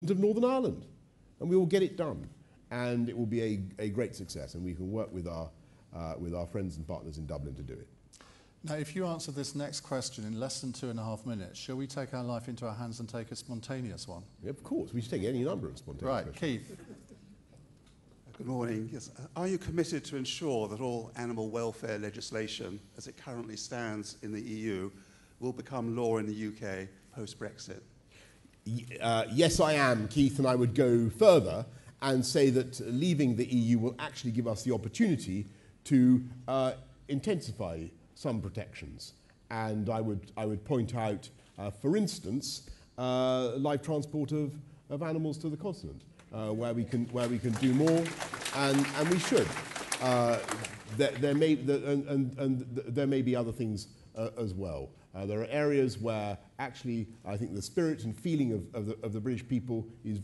of Northern Ireland, and we will get it done, and it will be a great success, and we can work with our friends and partners in Dublin to do it. Now, if you answer this next question in less than 2.5 minutes, shall we take our life into our hands and take a spontaneous one? Yeah, of course, we should take any number of spontaneous Right, questions. Keith. Good morning. Yes. Are you committed to ensure that all animal welfare legislation, as it currently stands in the EU, will become law in the UK post-Brexit? Yes, I am, Keith, and I would go further and say that leaving the EU will actually give us the opportunity to intensify some protections. And I would point out, for instance, live transport of animals to the continent, where we can do more, and we should. There may be other things as well. There are areas where actually I think the spirit and feeling of the British people is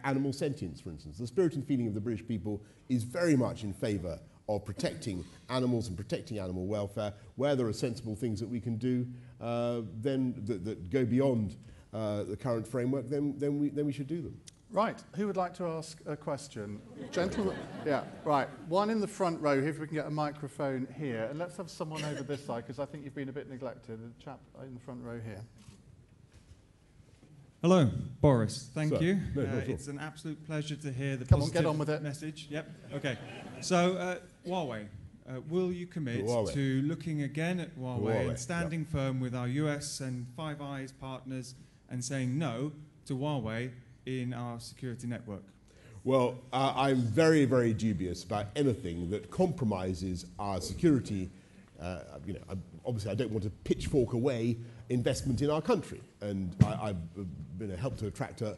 animal sentience, for instance. The spirit and feeling of the British people is very much in favour of protecting animals and protecting animal welfare. Where there are sensible things that we can do, then that go beyond the current framework, then we should do them. Right, who would like to ask a question? Gentlemen, yeah, right. One in the front row here, if we can get a microphone here. And let's have someone over this side, because I think you've been a bit neglected. A chap in the front row here. Hello, Boris. Thank Sir, you. no, It's an absolute pleasure to hear the Come on, positive get on with it. message. Yep, okay. So, Huawei. Will you commit to looking again at Huawei and standing firm with our US and Five Eyes partners and saying no to Huawei in our security network? Well, I'm very, very dubious about anything that compromises our security. Obviously, I don't want to pitchfork away investment in our country, and I've helped to attract a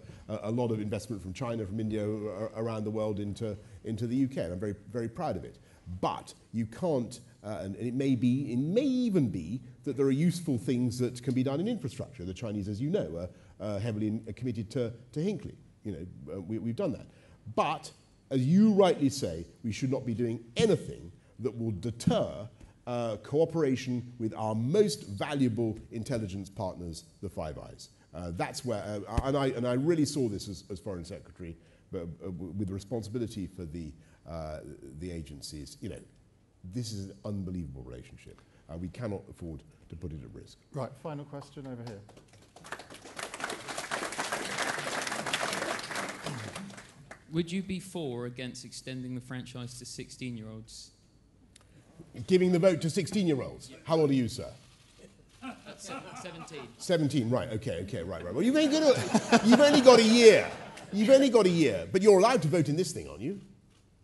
lot of investment from China, from India, around the world into the UK, and I'm very, very proud of it. But you can't, and it may even be that there are useful things that can be done in infrastructure. The Chinese, as you know, are heavily committed to Hinkley. We've done that. But, as you rightly say, we should not be doing anything that will deter cooperation with our most valuable intelligence partners, the Five Eyes. That's where, and I really saw this as Foreign Secretary, but with the responsibility for the agencies. This is an unbelievable relationship. We cannot afford to put it at risk. Right, final question over here. Would you be for or against extending the franchise to 16-year-olds? Giving the vote to 16-year-olds? Yeah. How old are you, sir? 17. 17, right, okay, right. Well, you've only got a year. You've only got a year, but you're allowed to vote in this thing, aren't you?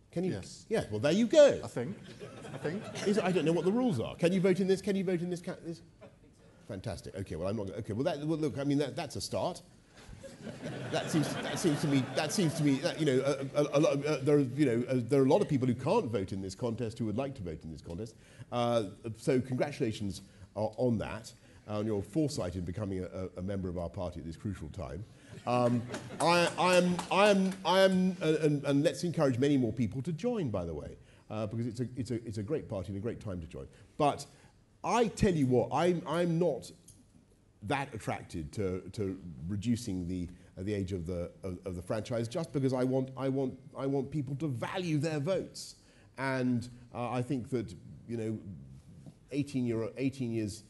Can you? Yes. Yeah, well, there you go. I think. I don't know what the rules are. Can you vote in this? Can you vote in this? Fantastic. Okay, well, I'm not. Okay, well, look. I mean, that's a start. That seems to me. There are a lot of people who can't vote in this contest who would like to vote in this contest. So congratulations on that, on your foresight in becoming a member of our party at this crucial time. And let's encourage many more people to join, by the way, because it's a great party and a great time to join. But I tell you what, I'm not that attracted to reducing the age of the franchise, just because I want people to value their votes, and I think that 18 years,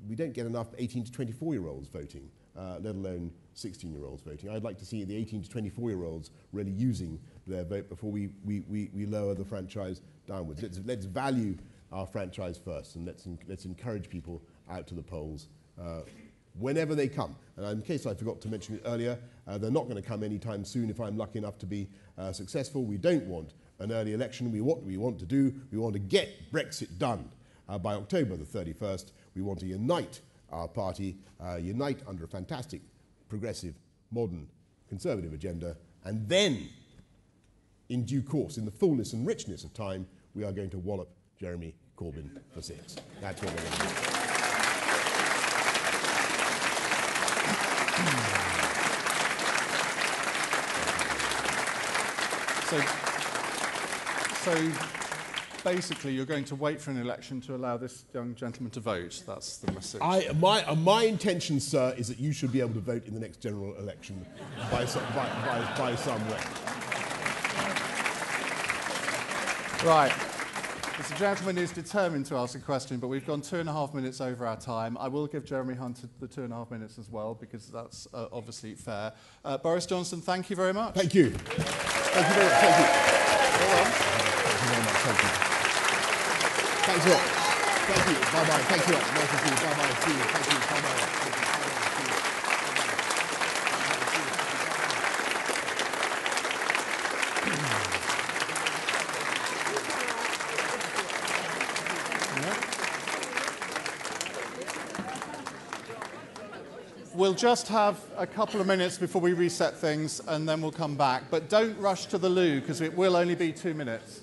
we don't get enough 18 to 24-year-olds voting, let alone 16-year-olds voting. I'd like to see the 18 to 24-year-olds really using their vote before we lower the franchise downwards. Let's value our franchise first, and let's encourage people out to the polls whenever they come. And in case I forgot to mention it earlier, they're not going to come anytime soon if I'm lucky enough to be successful. We don't want an early election. We want to get Brexit done by October the 31st. We want to unite our party, unite under a fantastic, progressive, modern, conservative agenda, and then, in due course, in the fullness and richness of time, we are going to wallop Jeremy Corbyn for 6. That's what we're going to do. basically you're going to wait for an election to allow this young gentleman to vote. That's the message. My intention, sir, is that you should be able to vote in the next general election by some way. Right. Mr. Gentleman is determined to ask a question, but we've gone 2.5 minutes over our time. I will give Jeremy Hunt the 2.5 minutes as well, because that's obviously fair. Boris Johnson, thank you very much. Thank you. Thank you very much. Thank you. Hold on. Thank you very much. Thank you. Thanks a lot. Thank you. Bye-bye. Thanks a lot. Nice to see you. Bye-bye. See you. Thank you. Bye-bye. We'll just have a couple of minutes before we reset things, and then we'll come back. But don't rush to the loo, because it will only be 2 minutes.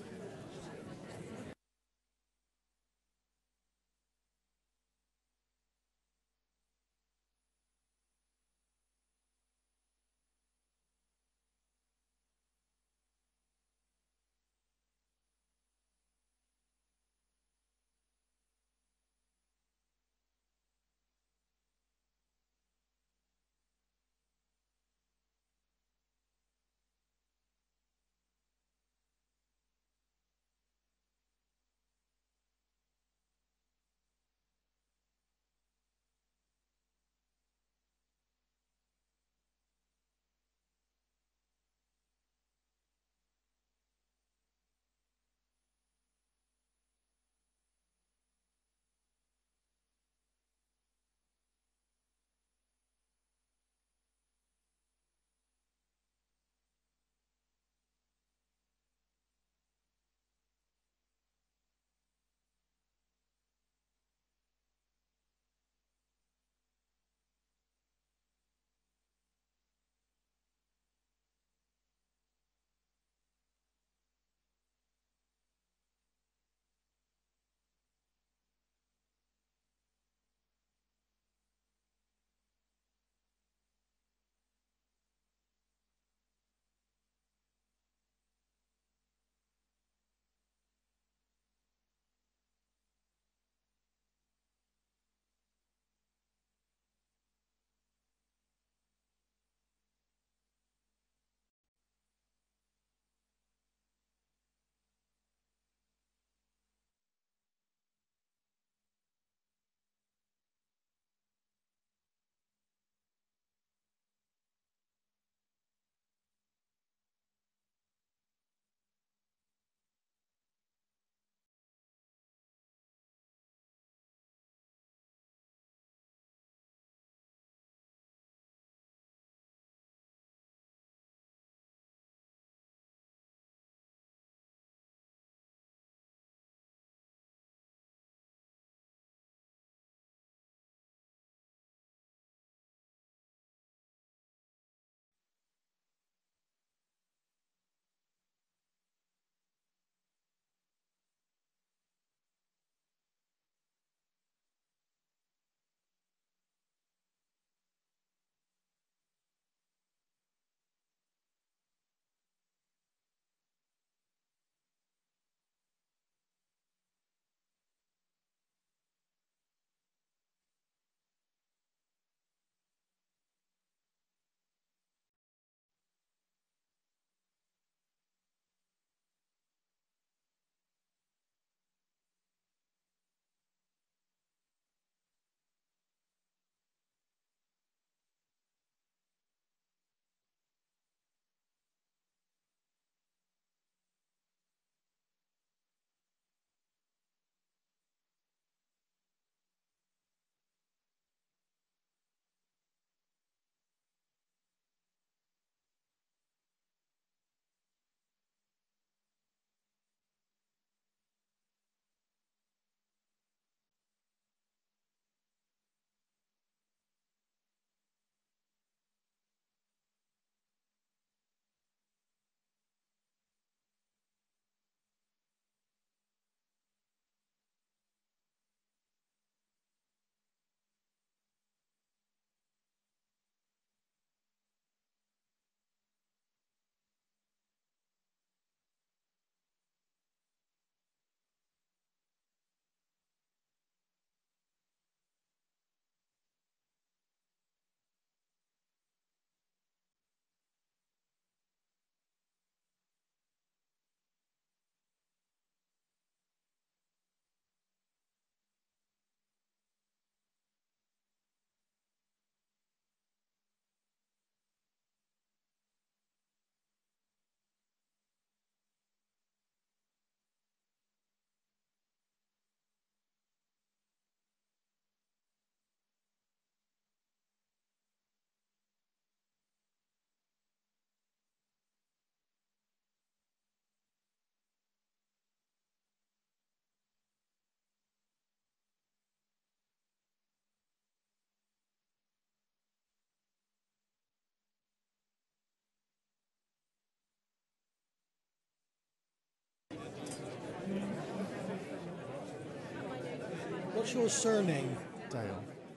What's your surname? Dale.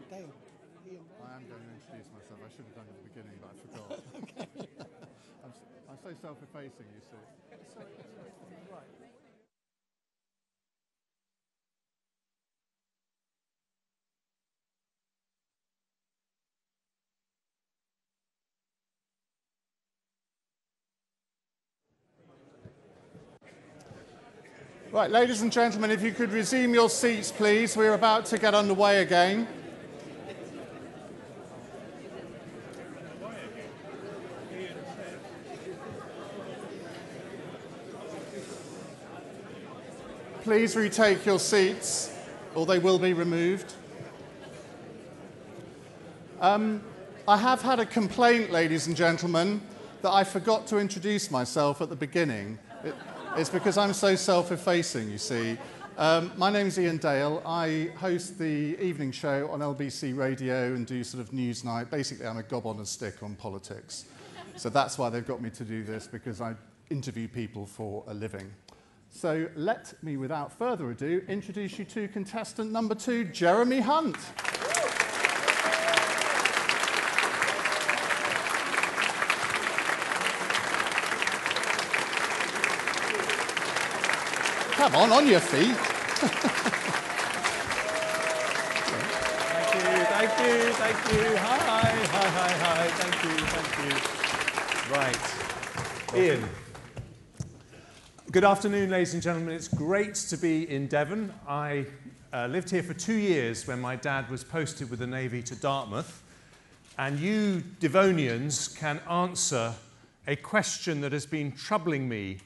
Dale. I am going to introduce myself. I should have done it at the beginning, but I forgot. I'm so self-effacing, you see. Right, ladies and gentlemen, if you could resume your seats, please. We're about to get underway again. Please retake your seats, or they will be removed. I have had a complaint, ladies and gentlemen, that I forgot to introduce myself at the beginning. It's because I'm so self-effacing, you see. My name's Ian Dale. I host the evening show on LBC Radio and do sort of Newsnight. Basically, I'm a gob on a stick on politics. So that's why they've got me to do this, because I interview people for a living. So let me, without further ado, introduce you to contestant number 2, Jeremy Hunt. Come on your feet. Thank you. Hi. Thank you. Right. Ian. Good afternoon, ladies and gentlemen. It's great to be in Devon. I lived here for 2 years when my dad was posted with the Navy to Dartmouth. And you Devonians can answer a question that has been troubling me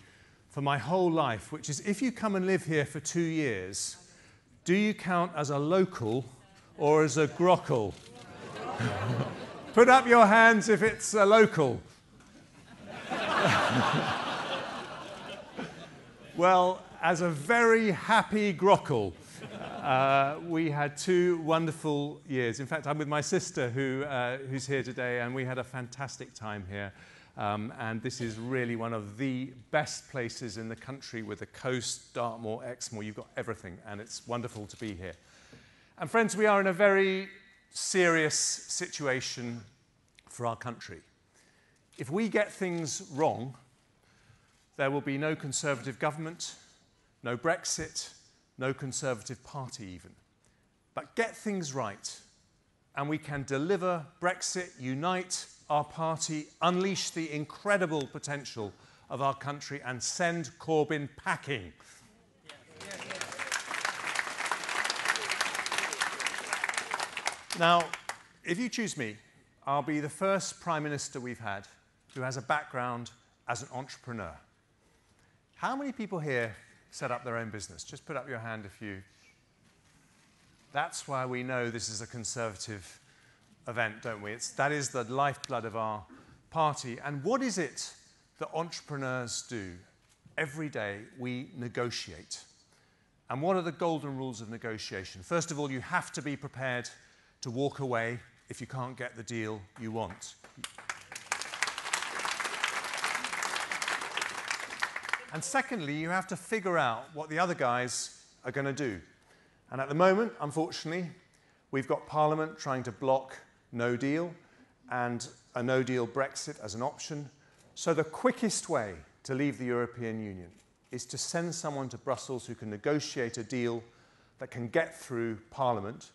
for my whole life, which is, if you come and live here for 2 years, do you count as a local or as a grockle? Put up your hands if it's a local. Well, as a very happy grockle, we had 2 wonderful years. In fact, I'm with my sister who's here today, and we had a fantastic time here. And this is really one of the best places in the country with the coast, Dartmoor, Exmoor. You've got everything, and it's wonderful to be here. And friends, we are in a very serious situation for our country. If we get things wrong, there will be no Conservative government, no Brexit, no Conservative Party even. But get things right, and we can deliver Brexit, unite our party, unleash the incredible potential of our country, and send Corbyn packing. Now, if you choose me, I'll be the first Prime Minister we've had who has a background as an entrepreneur. How many people here set up their own business? Just put up your hand if you... That's why we know this is a Conservative event, don't we? That is the lifeblood of our party. And what is it that entrepreneurs do? Every day we negotiate. And what are the golden rules of negotiation? First of all, you have to be prepared to walk away if you can't get the deal you want. And secondly, you have to figure out what the other guys are going to do. And at the moment, unfortunately, we've got Parliament trying to block no deal and a no deal Brexit as an option. So the quickest way to leave the European Union is to send someone to Brussels who can negotiate a deal that can get through Parliament.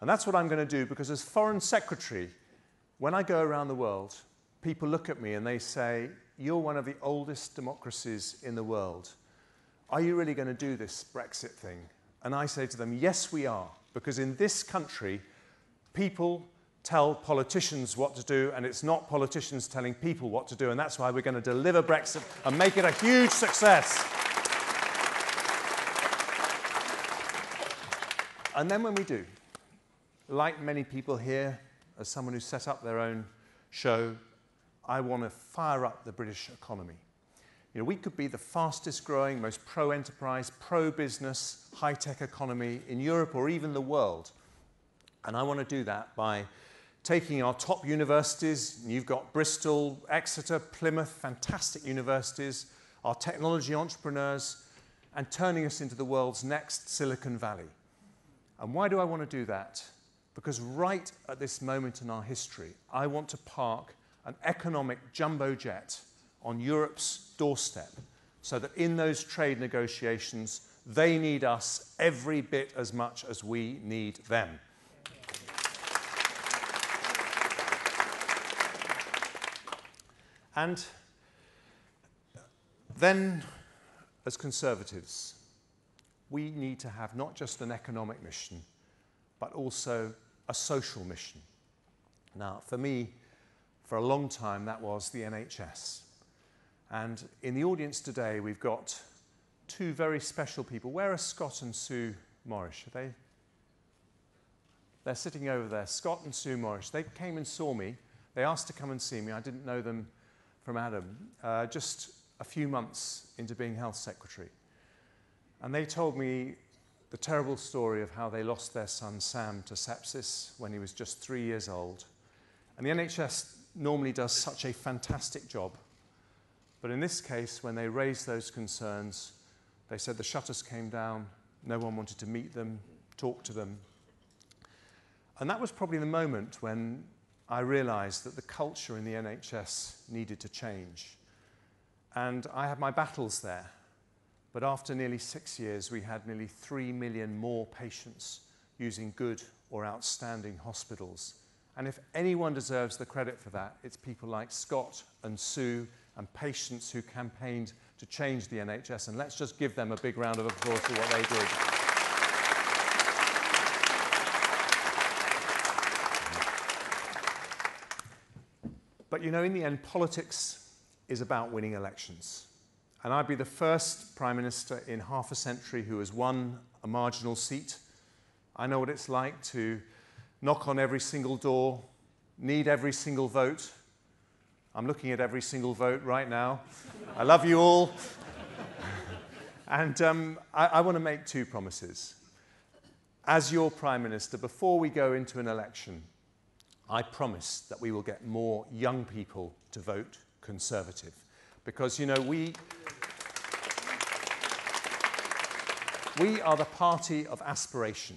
And that's what I'm going to do, because as Foreign Secretary, when I go around the world, people look at me and they say, "You're one of the oldest democracies in the world. Are you really going to do this Brexit thing?" And I say to them, yes, we are, because in this country, people tell politicians what to do, and it's not politicians telling people what to do, and that's why we're going to deliver Brexit and make it a huge success. And then when we do, like many people here, as someone who set up their own show, I want to fire up the British economy. You know, we could be the fastest growing, most pro-enterprise, pro-business, high-tech economy in Europe or even the world. And I want to do that by taking our top universities, and you've got Bristol, Exeter, Plymouth, fantastic universities, our technology entrepreneurs, and turning us into the world's next Silicon Valley. And why do I want to do that? Because right at this moment in our history, I want to park an economic jumbo jet on Europe's doorstep so that in those trade negotiations, they need us every bit as much as we need them. And then, as Conservatives, we need to have not just an economic mission, but also a social mission. Now, for me, for a long time, that was the NHS. And in the audience today, we've got two very special people. Where are Scott and Sue Morrish? Are they? They're sitting over there. Scott and Sue Morrish. They came and saw me. They asked to come and see me. I didn't know them from Adam, just a few months into being Health Secretary. And they told me the terrible story of how they lost their son Sam to sepsis when he was just 3 years old. And the NHS normally does such a fantastic job. But in this case, when they raised those concerns, they said the shutters came down, no one wanted to meet them, talk to them. And that was probably the moment when I realized that the culture in the NHS needed to change. And I had my battles there. But after nearly 6 years, we had nearly 3 million more patients using good or outstanding hospitals. And if anyone deserves the credit for that, it's people like Scott and Sue and patients who campaigned to change the NHS. And let's just give them a big round of applause for what they did. But you know, in the end, politics is about winning elections. And I'd be the first Prime Minister in half a century who has won a marginal seat. I know what it's like to knock on every single door, need every single vote. I'm looking at every single vote right now. I love you all. And I want to make two promises. As your Prime Minister, before we go into an election, I promise that we will get more young people to vote Conservative. Because, you know, we are the party of aspiration.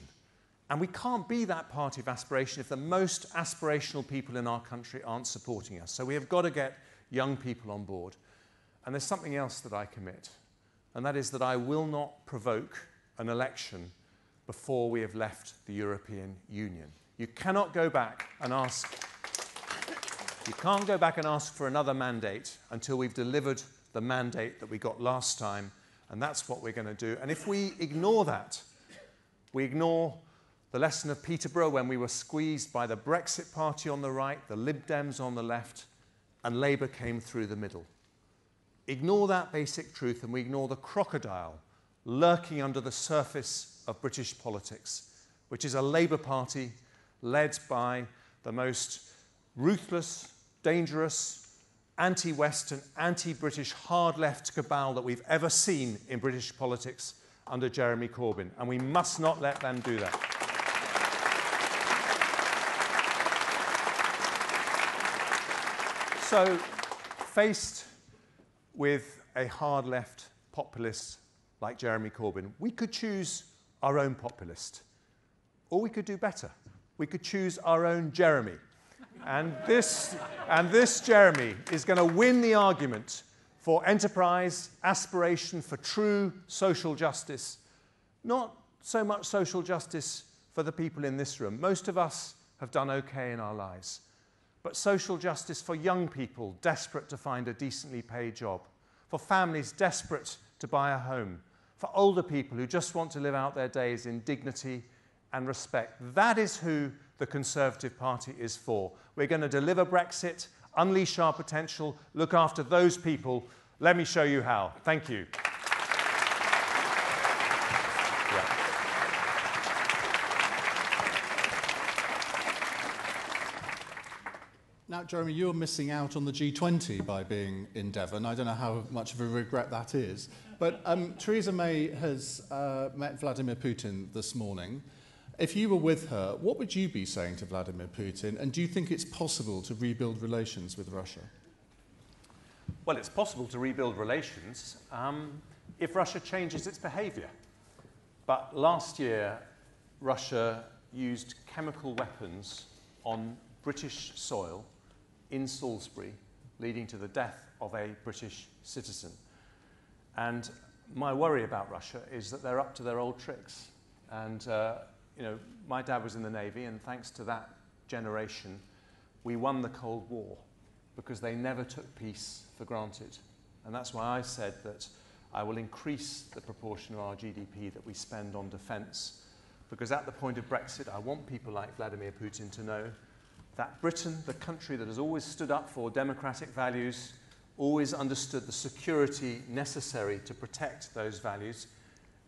And we can't be that party of aspiration if the most aspirational people in our country aren't supporting us. So we have got to get young people on board. And there's something else that I commit, and that is that I will not provoke an election before we have left the European Union. You cannot go back and ask, you can't go back and ask for another mandate until we've delivered the mandate that we got last time, and that's what we're going to do. And if we ignore that, we ignore the lesson of Peterborough when we were squeezed by the Brexit party on the right, the Lib Dems on the left, and Labour came through the middle. Ignore that basic truth and we ignore the crocodile lurking under the surface of British politics, which is a Labour Party led by the most ruthless, dangerous, anti-Western, anti-British, hard-left cabal that we've ever seen in British politics under Jeremy Corbyn. And we must not let them do that. So, faced with a hard-left populist like Jeremy Corbyn, we could choose our own populist. Or we could do better. We could choose our own Jeremy. And this Jeremy is going to win the argument for enterprise, aspiration, for true social justice. Not so much social justice for the people in this room. Most of us have done okay in our lives. But social justice for young people desperate to find a decently paid job, for families desperate to buy a home, for older people who just want to live out their days in dignity and respect. That is who the Conservative Party is for. We're going to deliver Brexit, unleash our potential, look after those people. Let me show you how. Thank you. Now, Jeremy, you're missing out on the G20 by being in Devon. I don't know how much of a regret that is. But Theresa May has met Vladimir Putin this morning. If you were with her, what would you be saying to Vladimir Putin? And do you think it's possible to rebuild relations with Russia? Well, it's possible to rebuild relations if Russia changes its behaviour. But last year, Russia used chemical weapons on British soil in Salisbury, leading to the death of a British citizen. And my worry about Russia is that they're up to their old tricks. And you know, my dad was in the Navy, and thanks to that generation, we won the Cold War because they never took peace for granted. And that's why I said that I will increase the proportion of our GDP that we spend on defence, because at the point of Brexit, I want people like Vladimir Putin to know that Britain, the country that has always stood up for democratic values, always understood the security necessary to protect those values,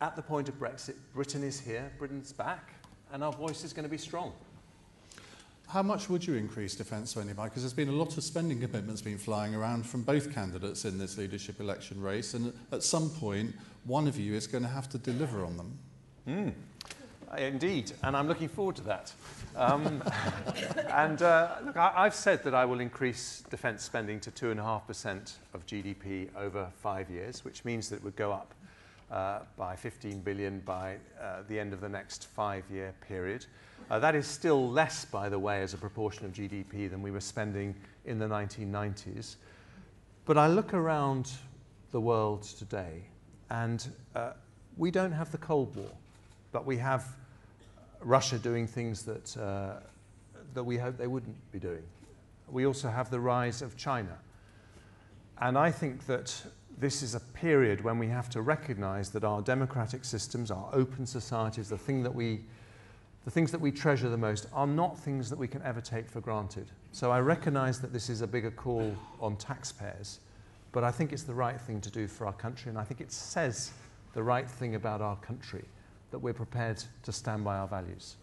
at the point of Brexit, Britain is here, Britain's back, and our voice is going to be strong. How much would you increase defence spending by? Because there's been a lot of spending commitments been flying around from both candidates in this leadership election race, and at some point, one of you is going to have to deliver on them. Indeed, and I'm looking forward to that. Look, I've said that I will increase defence spending to 2.5% of GDP over 5 years, which means that it would go up by 15 billion by the end of the next 5-year period. That is still less, by the way, as a proportion of GDP than we were spending in the 1990s. But I look around the world today, and we don't have the Cold War, but we have Russia doing things that, that we hope they wouldn't be doing. We also have the rise of China. And I think that this is a period when we have to recognize that our democratic systems, our open societies, the things that we treasure the most are not things that we can ever take for granted. So I recognize that this is a bigger call on taxpayers, but I think it's the right thing to do for our country, and I think it says the right thing about our country, that we're prepared to stand by our values.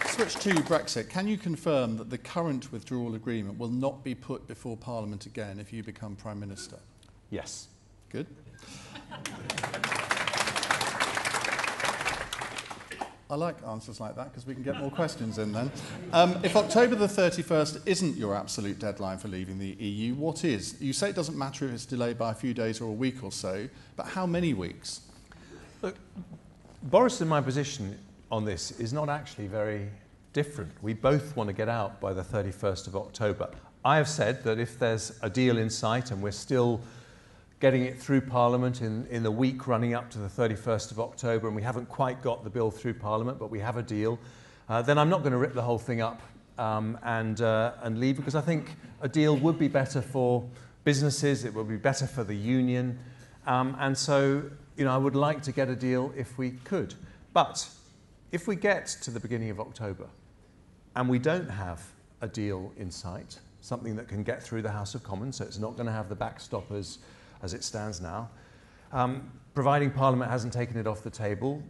Switch to Brexit. Can you confirm that the current withdrawal agreement will not be put before Parliament again if you become Prime Minister? Yes. Good. I like answers like that because we can get more questions in then. If October the 31st isn't your absolute deadline for leaving the EU, what is? You say it doesn't matter if it's delayed by a few days or a week or so, but how many weeks? Look, Boris and my position on this is not actually very different. We both want to get out by the 31st of October. I have said that if there's a deal in sight and we're still getting it through Parliament in the week running up to the 31st of October, and we haven't quite got the bill through Parliament, but we have a deal, then I'm not going to rip the whole thing up and leave, because I think a deal would be better for businesses, it would be better for the union, and so I would like to get a deal if we could. But if we get to the beginning of October and we don't have a deal in sight, something that can get through the House of Commons, so it's not going to have the backstop as it stands now, providing Parliament hasn't taken it off the table,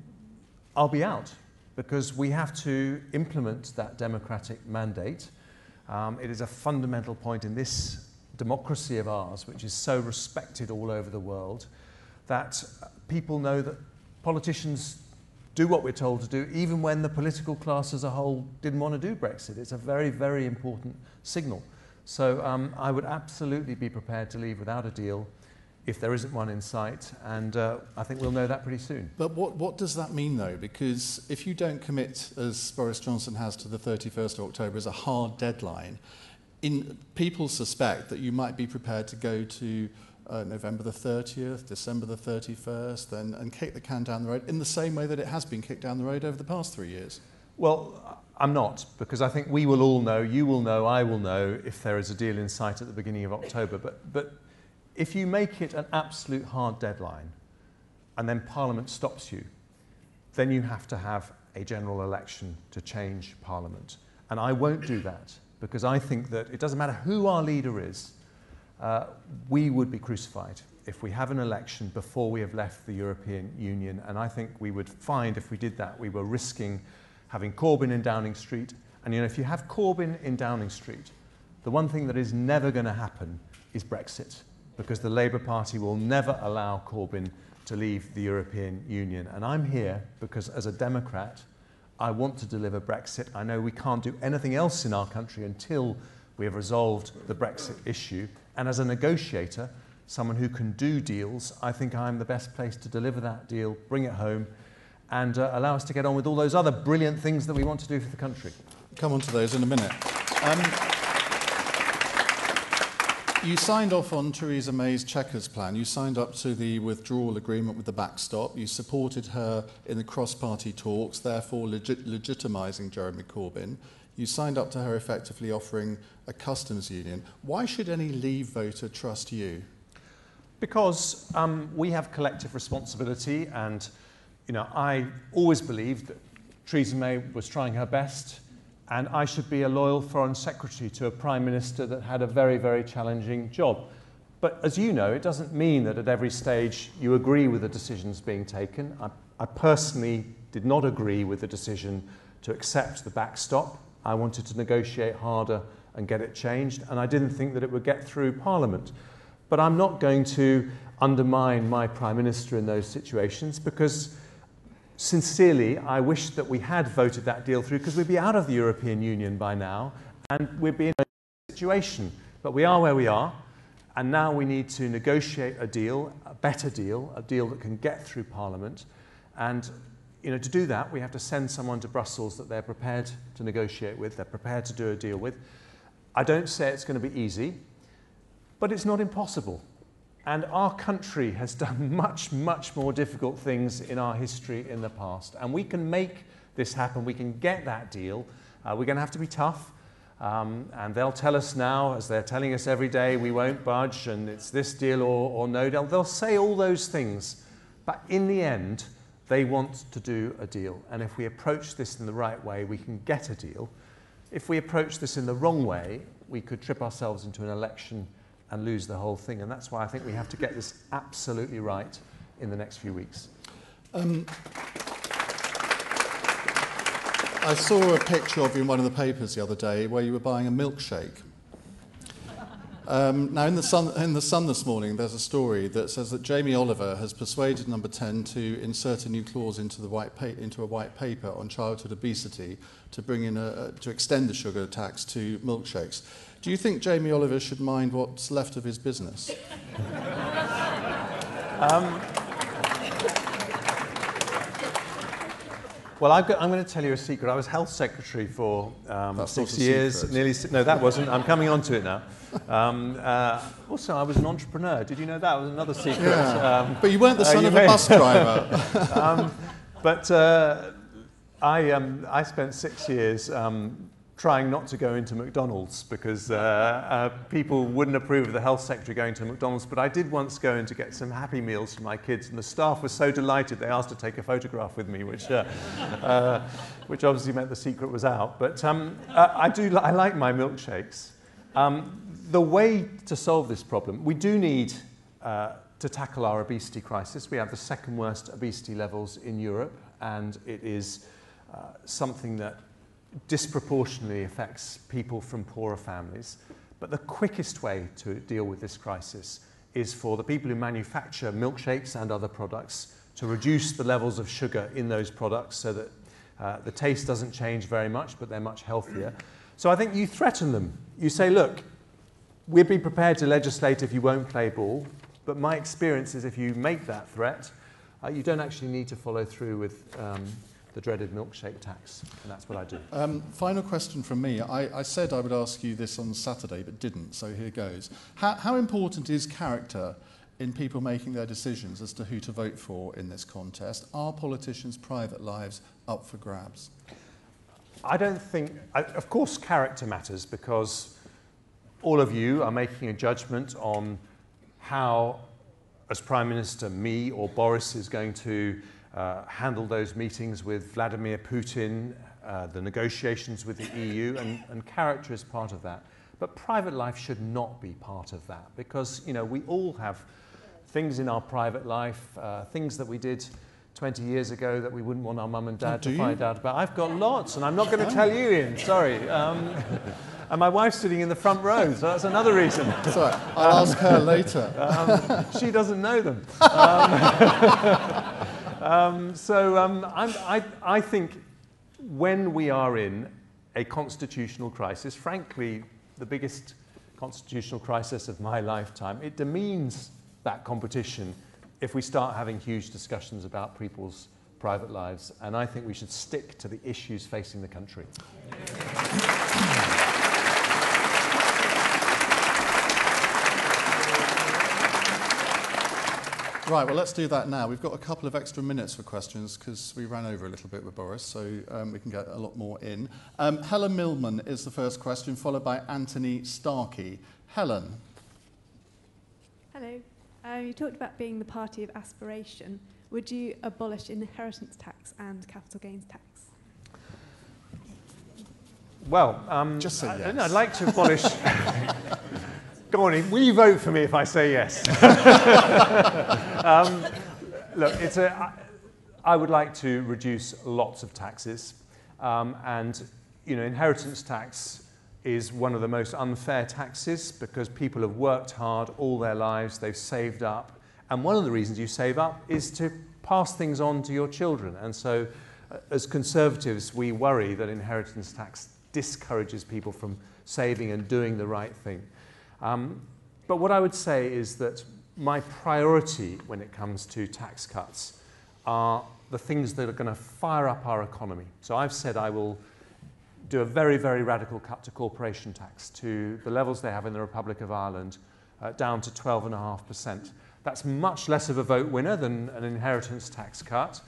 I'll be out, because we have to implement that democratic mandate. It is a fundamental point in this democracy of ours, which is so respected all over the world, that people know that politicians do what we're told to do, even when the political class as a whole didn't want to do Brexit. It's a very, very important signal. So I would absolutely be prepared to leave without a deal if there isn't one in sight, and I think we'll know that pretty soon. But what does that mean, though? Because if you don't commit, as Boris Johnson has, to the 31st of October as a hard deadline, people suspect that you might be prepared to go to November the 30th, December the 31st, and kick the can down the road in the same way that it has been kicked down the road over the past 3 years. Well, I'm not, because I think we will all know, you will know, I will know if there is a deal in sight at the beginning of October. But if you make it an absolute hard deadline and then Parliament stops you, then you have to have a general election to change Parliament. And I won't do that, because I think that it doesn't matter who our leader is, we would be crucified if we have an election before we have left the European Union. And I think we would find, if we did that, we were risking having Corbyn in Downing Street. And if you have Corbyn in Downing Street, the one thing that is never going to happen is Brexit, because the Labour Party will never allow Corbyn to leave the European Union. And I'm here because, as a Democrat, I want to deliver Brexit. I know we can't do anything else in our country until we have resolved the Brexit issue. And as a negotiator, someone who can do deals, I think I'm the best place to deliver that deal, bring it home, and allow us to get on with all those other brilliant things that we want to do for the country. Come on to those in a minute. You signed off on Theresa May's Chequers plan. You signed up to the withdrawal agreement with the backstop. You supported her in the cross-party talks, therefore legitimising Jeremy Corbyn. You signed up to her effectively offering a customs union. Why should any Leave voter trust you? Because we have collective responsibility, and I always believed that Theresa May was trying her best, and I should be a loyal Foreign Secretary to a Prime Minister that had a very, very challenging job. But as you know, it doesn't mean that at every stage you agree with the decisions being taken. I personally did not agree with the decision to accept the backstop. I wanted to negotiate harder and get it changed, and I didn't think that it would get through Parliament. But I'm not going to undermine my Prime Minister in those situations, because sincerely, I wish that we had voted that deal through, because we'd be out of the European Union by now, and we'd be in a situation. But we are where we are, and now we need to negotiate a deal, a better deal, a deal that can get through Parliament. And to do that, we have to send someone to Brussels that they're prepared to negotiate with, they're prepared to do a deal with. I don't say it's going to be easy, but it's not impossible. And our country has done much, much more difficult things in our history in the past. And we can make this happen. We can get that deal. We're going to have to be tough. And they'll tell us now, as they're telling us every day, we won't budge, and it's this deal or no deal. They'll say all those things. But in the end, they want to do a deal. And if we approach this in the right way, we can get a deal. If we approach this in the wrong way, we could trip ourselves into an election and lose the whole thing. And that's why I think we have to get this absolutely right in the next few weeks. I saw a picture of you in one of the papers the other day where you were buying a milkshake. Now, in the Sun this morning, there's a story that says that Jamie Oliver has persuaded Number 10 to insert a new clause into a white paper on childhood obesity to bring in to extend the sugar tax to milkshakes. Do you think Jamie Oliver should mind what's left of his business? Well, I'm going to tell you a secret. I was health secretary for 6 years. No, that wasn't. I'm coming on to it now. Also, I was an entrepreneur. Did you know that was another secret? Yeah. But you weren't the son of a bus driver. I spent 6 years trying not to go into McDonald's because people wouldn't approve of the health secretary going to McDonald's, but I did once go in to get some Happy Meals for my kids, and the staff was so delighted they asked to take a photograph with me, which obviously meant the secret was out. But I like my milkshakes. The way to solve this problem, we do need to tackle our obesity crisis. We have the second worst obesity levels in Europe, and it is something that disproportionately affects people from poorer families. But the quickest way to deal with this crisis is for the people who manufacture milkshakes and other products to reduce the levels of sugar in those products so that the taste doesn't change very much, but they're much healthier. So I think you threaten them. You say, look, we'd be prepared to legislate if you won't play ball, but my experience is if you make that threat, you don't actually need to follow through with the dreaded milkshake tax, and that's what I do. Final question from me. I said I would ask you this on Saturday, but didn't, so here goes. How important is character in people making their decisions as to who to vote for in this contest? Are politicians' private lives up for grabs? I don't think... of course character matters, because all of you are making a judgment on how, as Prime Minister, me or Boris is going to handle those meetings with Vladimir Putin, the negotiations with the EU, and character is part of that. But private life should not be part of that, because we all have things in our private life, things that we did 20 years ago that we wouldn't want our mum and dad to find out about. I've got lots, and I'm not going to tell you, Ian, sorry. And my wife's sitting in the front row, so that's another reason. Sorry, I'll ask her later. She doesn't know them. I think when we are in a constitutional crisis, frankly, the biggest constitutional crisis of my lifetime, it demeans that competition if we start having huge discussions about people's private lives. And I think we should stick to the issues facing the country. Right, well, let's do that now. We've got a couple of extra minutes for questions because we ran over a little bit with Boris, so we can get a lot more in. Helen Millman is the first question, followed by Anthony Starkey. Helen. Hello. You talked about being the party of aspiration. Would you abolish inheritance tax and capital gains tax? Well, just say yes. I'd like to abolish... Go on, will you vote for me if I say yes? Look, I would like to reduce lots of taxes, and inheritance tax is one of the most unfair taxes because people have worked hard all their lives, they've saved up, and one of the reasons you save up is to pass things on to your children. And so, as Conservatives, we worry that inheritance tax discourages people from saving and doing the right thing. But what I would say is that my priority when it comes to tax cuts are the things that are going to fire up our economy. So I've said I will do a very, very radical cut to corporation tax to the levels they have in the Republic of Ireland, down to 12.5%. That's much less of a vote winner than an inheritance tax cut.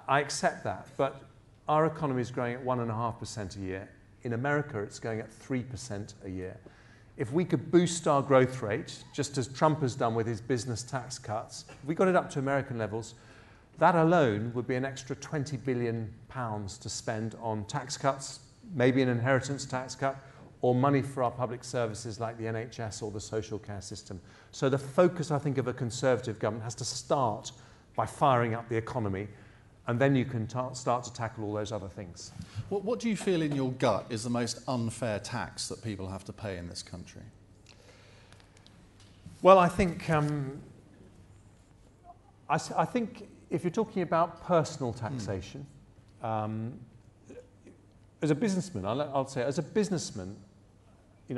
I accept that, but our economy is growing at 1.5% a year. In America, it's going at 3% a year. If we could boost our growth rate, just as Trump has done with his business tax cuts, if we got it up to American levels, that alone would be an extra £20 billion to spend on tax cuts, maybe an inheritance tax cut, or money for our public services like the NHS or the social care system. So the focus, I think, of a Conservative government has to start by firing up the economy, and then you can start to tackle all those other things. What do you feel in your gut is the most unfair tax that people have to pay in this country? Well, I think I think if you're talking about personal taxation, as a businessman, I'll say as a businessman,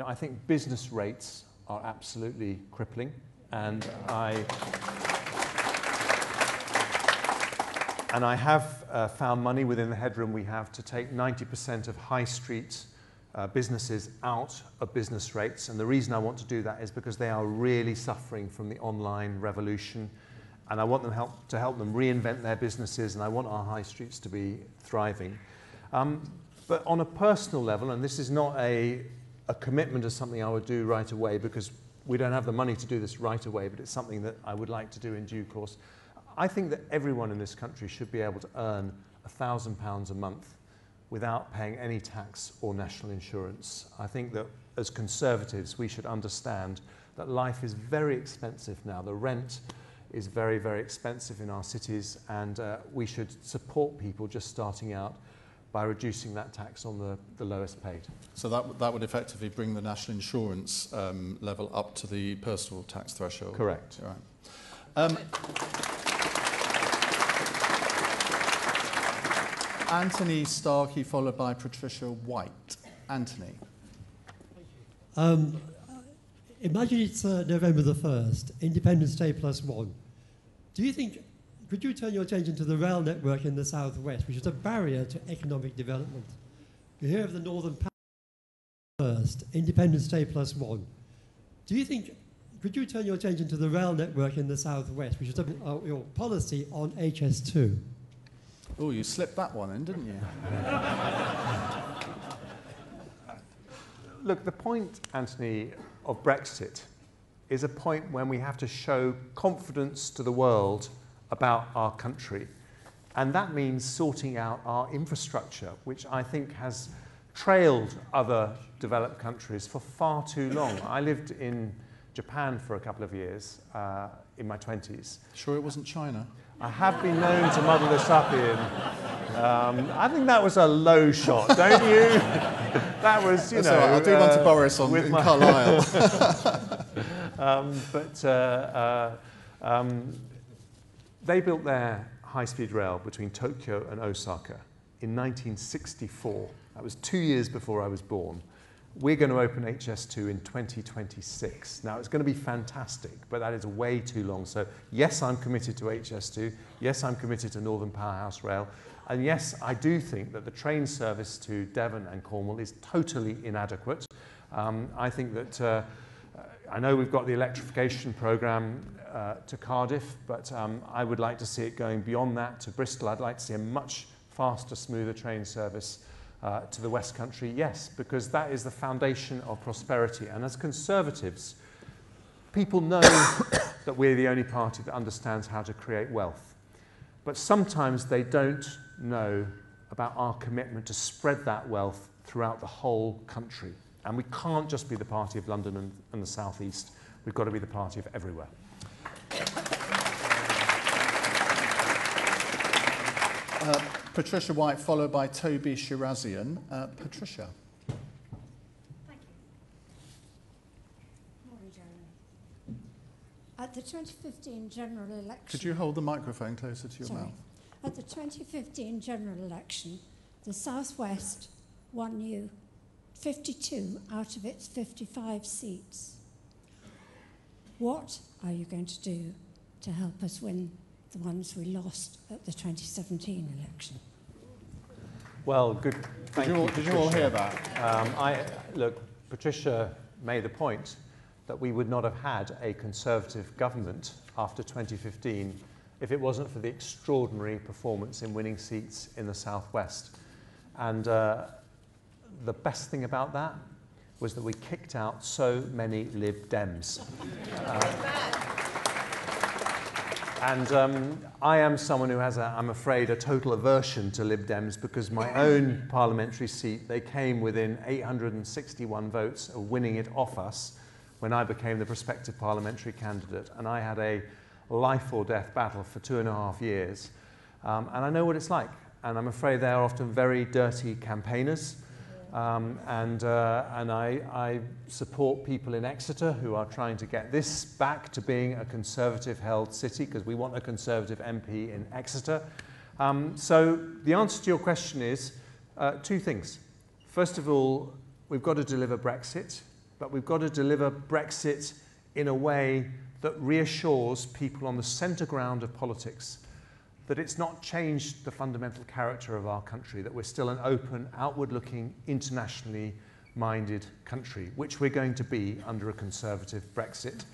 I think business rates are absolutely crippling, and I have found money within the headroom we have to take 90% of high street businesses out of business rates. And the reason I want to do that is because they are really suffering from the online revolution. And I want them to help them reinvent their businesses, and I want our high streets to be thriving. But on a personal level, and this is not a commitment as something I would do right away because we don't have the money to do this right away, but it's something that I would like to do in due course. I think that everyone in this country should be able to earn £1,000 a month without paying any tax or national insurance. I think that as Conservatives, we should understand that life is very expensive now. The rent is very, very expensive in our cities, and we should support people just starting out by reducing that tax on the lowest paid. So that would effectively bring the national insurance level up to the personal tax threshold? Correct. Right. Anthony Starkey, followed by Patricia White. Anthony. Imagine it's November the 1st, Independence Day +1. Do you think, could you turn your attention to the rail network in the southwest, which is a barrier to economic development? You hear of the Northern First, Independence Day +1. Do you think, could you turn your attention to the rail network in the southwest, which is your policy on HS2? Oh, you slipped that one in, didn't you? Look, the point, Anthony, of Brexit is a point when we have to show confidence to the world about our country. And that means sorting out our infrastructure, which I think has trailed other developed countries for far too long. I lived in Japan for a couple of years in my 20s. Sure it wasn't China? I have been known to muddle this up, Ian. I think that was a low shot, don't you? That was, you know... Right. I'll do one to Boris in Carlisle. They built their high-speed rail between Tokyo and Osaka in 1964. That was 2 years before I was born. We're going to open HS2 in 2026. Now, it's going to be fantastic, but that is way too long. So, yes, I'm committed to HS2. Yes, I'm committed to Northern Powerhouse Rail. And yes, I do think that the train service to Devon and Cornwall is totally inadequate. I think that, I know we've got the electrification programme to Cardiff, but I would like to see it going beyond that to Bristol. I'd like to see a much faster, smoother train service to the West Country, yes, because that is the foundation of prosperity. And as Conservatives, people know that we're the only party that understands how to create wealth. But sometimes they don't know about our commitment to spread that wealth throughout the whole country. And we can't just be the party of London and the South East. We've got to be the party of everywhere. Patricia White, followed by Toby Shirazian. Patricia. Thank you. Morning, Jeremy. At the 2015 general election... Could you hold the microphone closer to your mouth? At the 2015 general election, the South West won you 52 out of its 55 seats. What are you going to do to help us win the ones we lost at the 2017 election? Well, good. Thank you. Did you all hear that? Look, Patricia made the point that we would not have had a Conservative government after 2015 if it wasn't for the extraordinary performance in winning seats in the South West. And the best thing about that was that we kicked out so many Lib Dems. I am someone who has, I'm afraid, a total aversion to Lib Dems because my own parliamentary seat, they came within 861 votes of winning it off us when I became the prospective parliamentary candidate. And I had a life or death battle for 2.5 years. And I know what it's like. And I'm afraid they are often very dirty campaigners. And I support people in Exeter who are trying to get this back to being a Conservative-held city because we want a Conservative MP in Exeter. So the answer to your question is two things. First of all, we've got to deliver Brexit, but we've got to deliver Brexit in a way that reassures people on the centre ground of politics that it's not changed the fundamental character of our country, that we're still an open, outward-looking, internationally minded country, which we're going to be under a Conservative Brexit.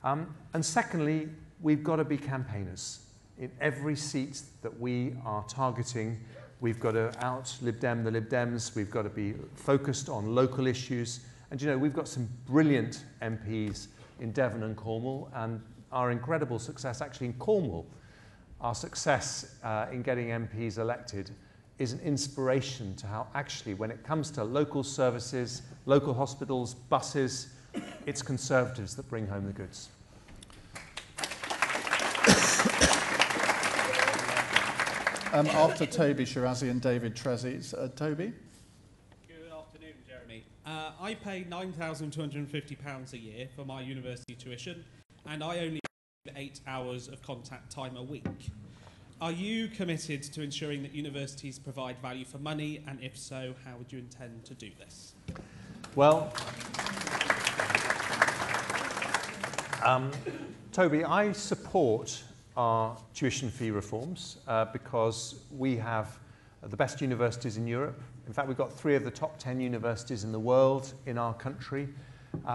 And secondly, we've got to be campaigners. In every seat that we are targeting, we've got to out-Lib Dem the Lib Dems, we've got to be focused on local issues. And you know, we've got some brilliant MPs in Devon and Cornwall, and our incredible success actually in Cornwall. Our success in getting MPs elected is an inspiration to how actually when it comes to local services, local hospitals, buses, it's Conservatives that bring home the goods. After Toby Shirazi and David Trezzi, Toby? Good afternoon, Jeremy. I pay £9,250 a year for my university tuition, and I only 8 hours of contact time a week. Are you committed to ensuring that universities provide value for money, and if so, how would you intend to do this? Well, Toby, I support our tuition fee reforms because we have the best universities in Europe. In fact, we've got 3 of the top 10 universities in the world in our country.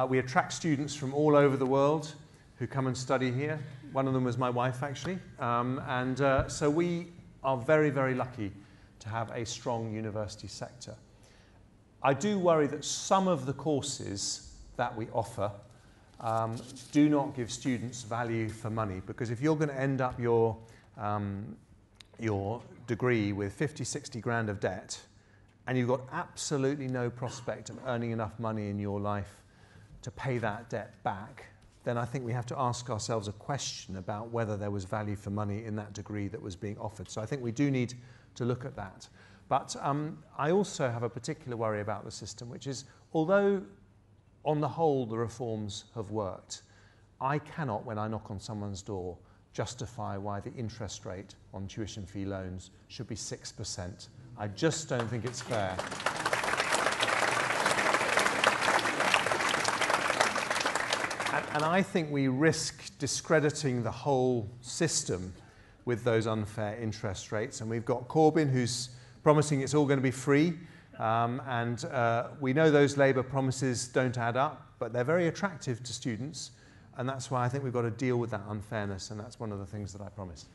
We attract students from all over the world who come and study here. One of them was my wife, actually. So we are very, very lucky to have a strong university sector. I do worry that some of the courses that we offer do not give students value for money, because if you're going to end up your degree with 50, 60 grand of debt, and you've got absolutely no prospect of earning enough money in your life to pay that debt back, then I think we have to ask ourselves a question about whether there was value for money in that degree that was being offered. So I think we do need to look at that. But I also have a particular worry about the system, which is, although on the whole the reforms have worked, I cannot, when I knock on someone's door, justify why the interest rate on tuition fee loans should be 6%. I just don't think it's fair. And I think we risk discrediting the whole system with those unfair interest rates. And we've got Corbyn, who's promising it's all going to be free. We know those Labour promises don't add up, but they're very attractive to students. And that's why I think we've got to deal with that unfairness. And that's one of the things that I promised.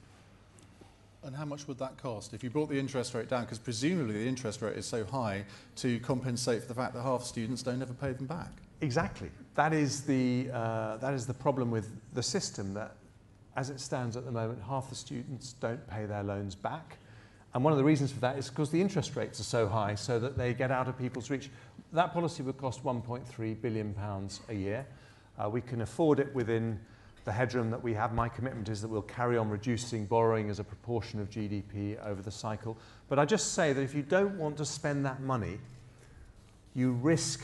And how much would that cost if you brought the interest rate down? Because presumably the interest rate is so high to compensate for the fact that half students don't ever pay them back. Exactly. That is the problem with the system, that as it stands at the moment, half the students don't pay their loans back. And one of the reasons for that is because the interest rates are so high, so that they get out of people's reach. That policy would cost £1.3 billion a year. We can afford it within the headroom that we have. My commitment is that we'll carry on reducing borrowing as a proportion of GDP over the cycle. But I just say that if you don't want to spend that money, you risk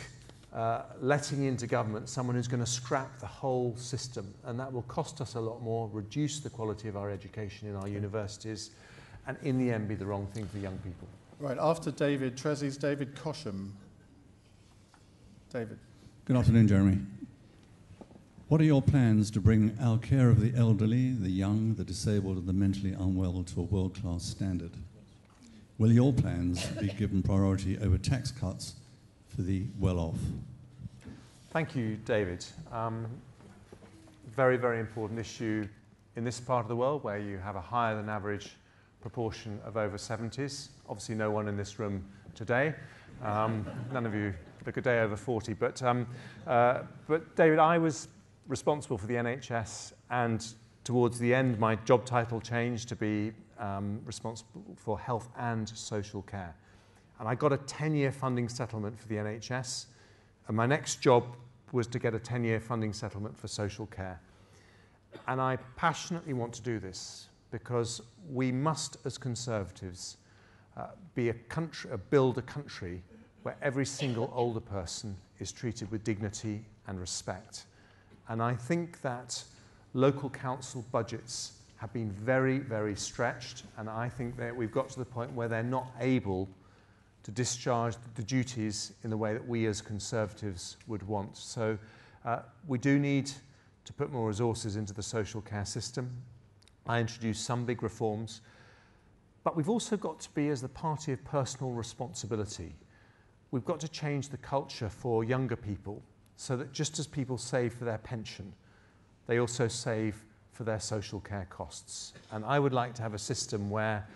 letting into government someone who's going to scrap the whole system, and that will cost us a lot more, reduce the quality of our education in our universities, and in the end be the wrong thing for young people. Right, after David Trezzi's David Cosham. David. Good afternoon, Jeremy. What are your plans to bring our care of the elderly, the young, the disabled and the mentally unwell to a world-class standard? Will your plans be given priority over tax cuts for the well-off? Thank you, David. Very, very important issue in this part of the world where you have a higher than average proportion of over 70s. Obviously no one in this room today. None of you look a day over 40. But David, I was responsible for the NHS, and towards the end my job title changed to be responsible for health and social care. And I got a 10-year funding settlement for the NHS, and my next job was to get a 10-year funding settlement for social care. And I passionately want to do this because we must, as Conservatives, build a country where every single older person is treated with dignity and respect. And I think that local council budgets have been very, very stretched, and I think that we've got to the point where they're not able to discharge the duties in the way that we as Conservatives would want. So we do need to put more resources into the social care system. I introduced some big reforms, but we've also got to be as the party of personal responsibility. We've got to change the culture for younger people so that just as people save for their pension, they also save for their social care costs. And I would like to have a system where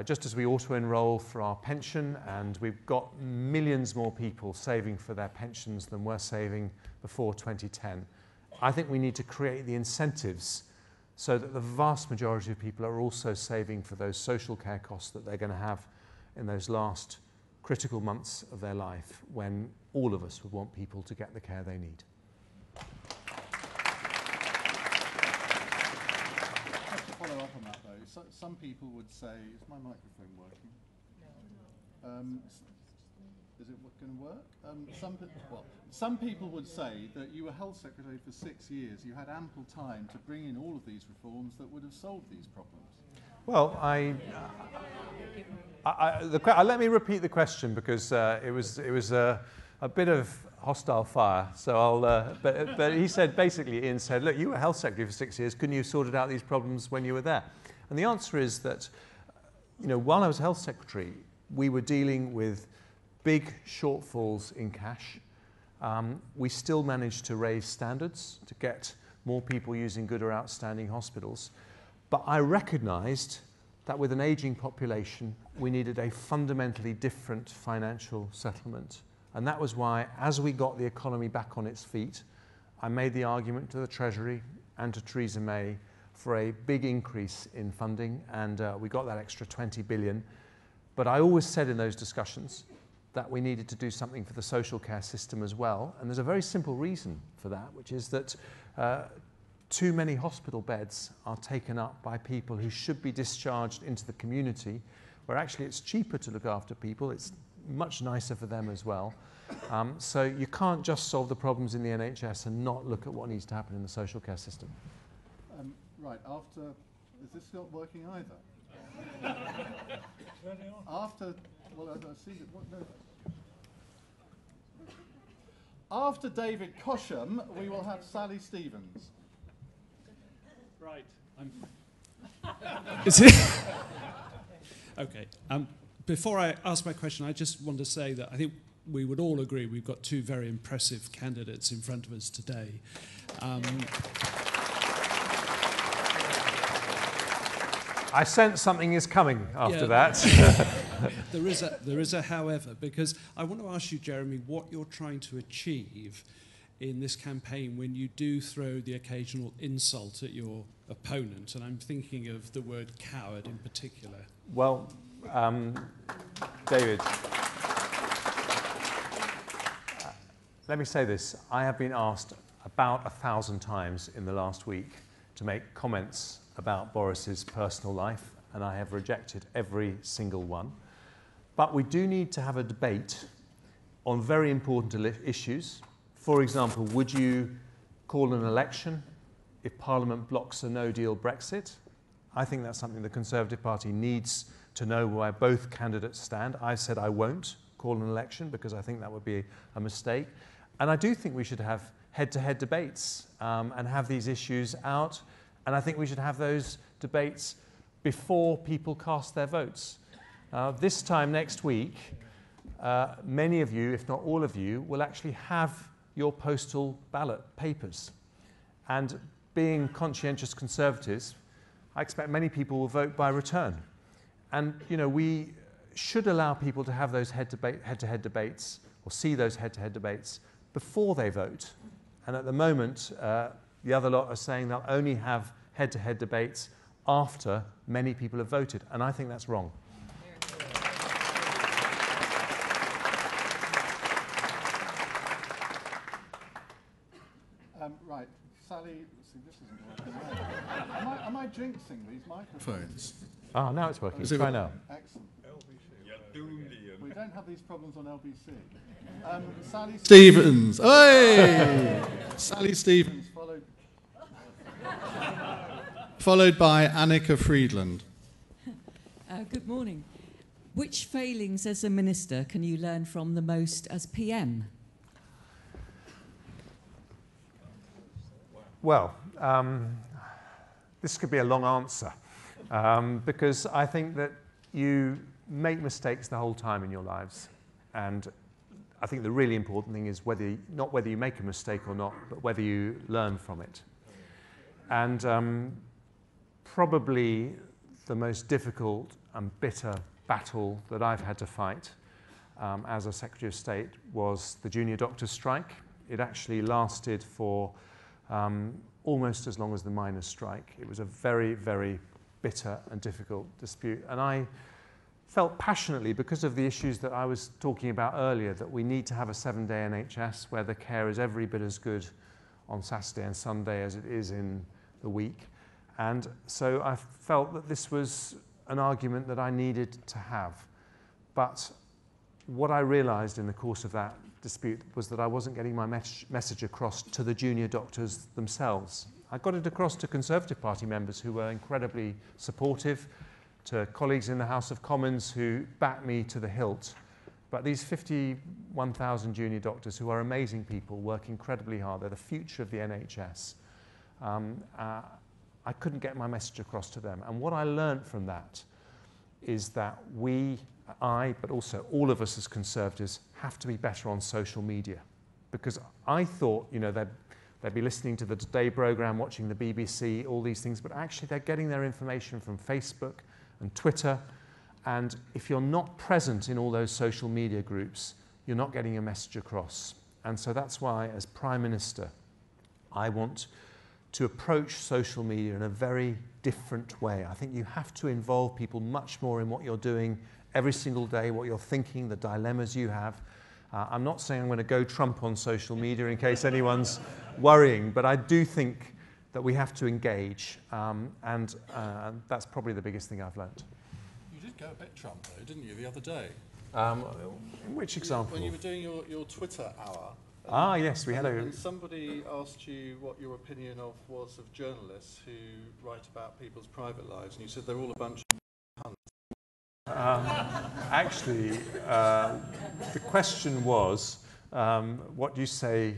just as we auto-enroll for our pension, and we've got millions more people saving for their pensions than were saving before 2010, I think we need to create the incentives so that the vast majority of people are also saving for those social care costs that they're going to have in those last critical months of their life when all of us would want people to get the care they need. Just to follow up on that though, some people would say, is my microphone working? Is it going to work? Some people would say that you were Health Secretary for 6 years. You had ample time to bring in all of these reforms that would have solved these problems. Well, let me repeat the question because it was a bit of hostile fire. So but he said, basically, Ian said, look, you were Health Secretary for 6 years. Couldn't you have sorted out these problems when you were there? And the answer is that, while I was Health Secretary, we were dealing with big shortfalls in cash. We still managed to raise standards to get more people using good or outstanding hospitals. But I recognised that with an ageing population, we needed a fundamentally different financial settlement. And that was why, as we got the economy back on its feet, I made the argument to the Treasury and to Theresa May for a big increase in funding, and we got that extra 20 billion. But I always said in those discussions that we needed to do something for the social care system as well. And there's a very simple reason for that, which is that too many hospital beds are taken up by people who should be discharged into the community, where actually it's cheaper to look after people. It's much nicer for them as well. So you can't just solve the problems in the NHS and not look at what needs to happen in the social care system. Right, is this not working either? After After David Cosham, we will have Sally Stevens. Right. Okay. Before I ask my question, I just want to say that I think we would all agree we've got two very impressive candidates in front of us today. I sense something is coming after that. There is a however, because I want to ask you, Jeremy, what you're trying to achieve in this campaign when you do throw the occasional insult at your opponent, and I'm thinking of the word coward in particular. Well, David, let me say this. I have been asked about 1,000 times in the last week to make comments about Boris's personal life, and I have rejected every single one. But we do need to have a debate on very important issues. For example, would you call an election if Parliament blocks a no-deal Brexit? I think that's something the Conservative Party needs to know where both candidates stand. I said I won't call an election because I think that would be a mistake. And I do think we should have head-to-head debates and have these issues out. And I think we should have those debates before people cast their votes. This time next week, many of you, if not all of you, will actually have your postal ballot papers. And being conscientious Conservatives, I expect many people will vote by return. And you know, we should allow people to have those head-to-head debates, or see those head-to-head debates, before they vote. And at the moment, the other lot are saying they'll only have head-to-head debates after many people have voted, and I think that's wrong. Right, Sally, see, this isn't working. Am I jinxing these microphones? Ah, now it's working. Try now. Excellent. We don't have these problems on LBC. Sally Stevens. Hey! Sally Stevens, followed by Annika Friedland. Good morning. Which failings as a minister can you learn from the most as PM? Well, this could be a long answer because I think that you make mistakes the whole time in your lives, and I think the really important thing is not whether you make a mistake or not, but whether you learn from it. And probably the most difficult and bitter battle that I've had to fight as a Secretary of State was the junior doctors' strike. It actually lasted for almost as long as the miners' strike. It was a very, very bitter and difficult dispute. And I felt passionately, because of the issues that I was talking about earlier, that we need to have a 7-day NHS where the care is every bit as good on Saturday and Sunday as it is in the week. And so I felt that this was an argument that I needed to have. But what I realised in the course of that dispute was that I wasn't getting my message across to the junior doctors themselves. I got it across to Conservative Party members who were incredibly supportive, to colleagues in the House of Commons who backed me to the hilt. But these 51,000 junior doctors, who are amazing people, work incredibly hard. They're the future of the NHS. I couldn't get my message across to them. And what I learned from that is that but also all of us as Conservatives, have to be better on social media. Because I thought, you know, they'd be listening to the Today programme, watching the BBC, all these things, but actually they're getting their information from Facebook and Twitter. And if you're not present in all those social media groups, you're not getting your message across. And so that's why, as Prime Minister, I want to approach social media in a very different way. I think you have to involve people much more in what you're doing every single day, what you're thinking, the dilemmas you have. I'm not saying I'm going to go Trump on social media in case anyone's worrying, but I do think that we have to engage, and that's probably the biggest thing I've learnt. You did go a bit Trump, though, didn't you, the other day? Which example? When you were doing your Twitter hour. Ah, yes, we had a... And somebody asked you what your opinion was of journalists who write about people's private lives, and you said they're all a bunch of cunts. Actually, the question was, what do you say?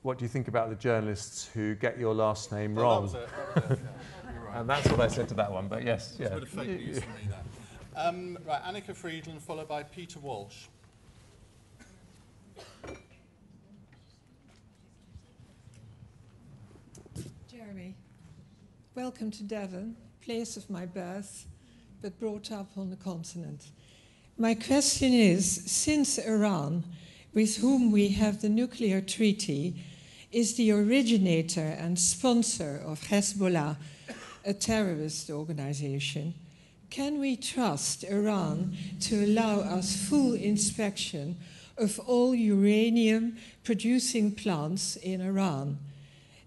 What do you think about the journalists who get your last name wrong? That was it. Yeah. You're right. And that's what I said to that one. But yes, It's a bit of fake news for me, that. Right, Annika Friedland, followed by Peter Walsh. Jeremy, welcome to Devon, place of my birth, but brought up on the continent. My question is, since Iran, with whom we have the nuclear treaty, is the originator and sponsor of Hezbollah, a terrorist organization, can we trust Iran to allow us full inspection of all uranium-producing plants in Iran?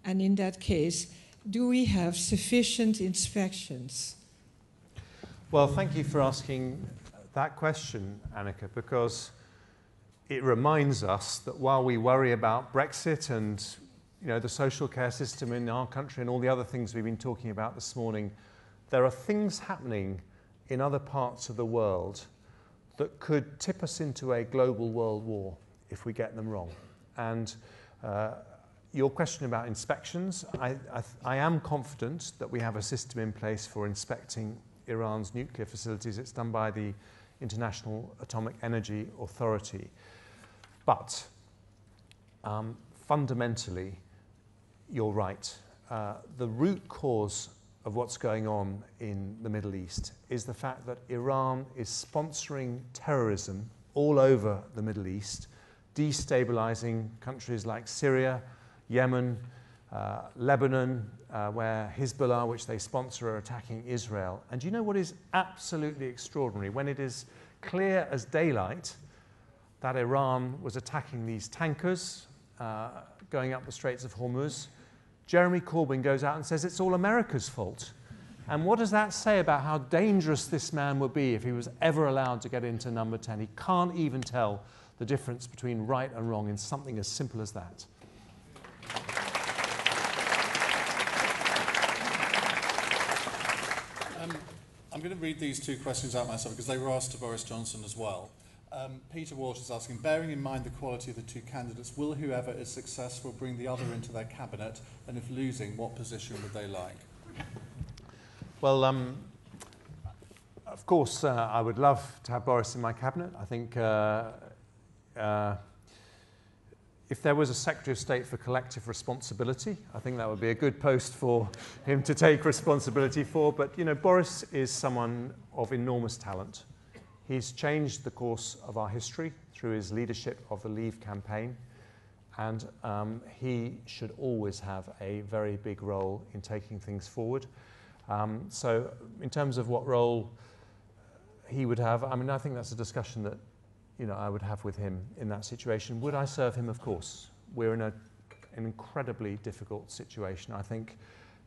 And in that case, do we have sufficient inspections? Well, thank you for asking that question, Annika, because it reminds us that while we worry about Brexit and the social care system in our country and all the other things we've been talking about this morning, there are things happening in other parts of the world that could tip us into a global world war if we get them wrong. And your question about inspections, I am confident that we have a system in place for inspecting Iran's nuclear facilities. It's done by the International Atomic Energy Authority. But fundamentally, you're right. The root cause of what's going on in the Middle East is the fact that Iran is sponsoring terrorism all over the Middle East, destabilizing countries like Syria, Yemen, Lebanon, where Hezbollah, which they sponsor, are attacking Israel. And do you know what is absolutely extraordinary? When it is clear as daylight that Iran was attacking these tankers going up the Straits of Hormuz, Jeremy Corbyn goes out and says it's all America's fault. And what does that say about how dangerous this man would be if he was ever allowed to get into number 10? He can't even tell the difference between right and wrong in something as simple as that. I'm going to read these two questions out myself because they were asked to Boris Johnson as well. Peter Walsh is asking, bearing in mind the quality of the two candidates, will whoever is successful bring the other into their cabinet? And if losing, what position would they like? Well, of course, I would love to have Boris in my cabinet. I think if there was a Secretary of State for collective responsibility, I think that would be a good post for him to take responsibility for. But, Boris is someone of enormous talent. He's changed the course of our history through his leadership of the Leave campaign, and he should always have a very big role in taking things forward. So in terms of what role he would have, I think that's a discussion that I would have with him in that situation. Would I serve him? Of course. We're in an incredibly difficult situation. I think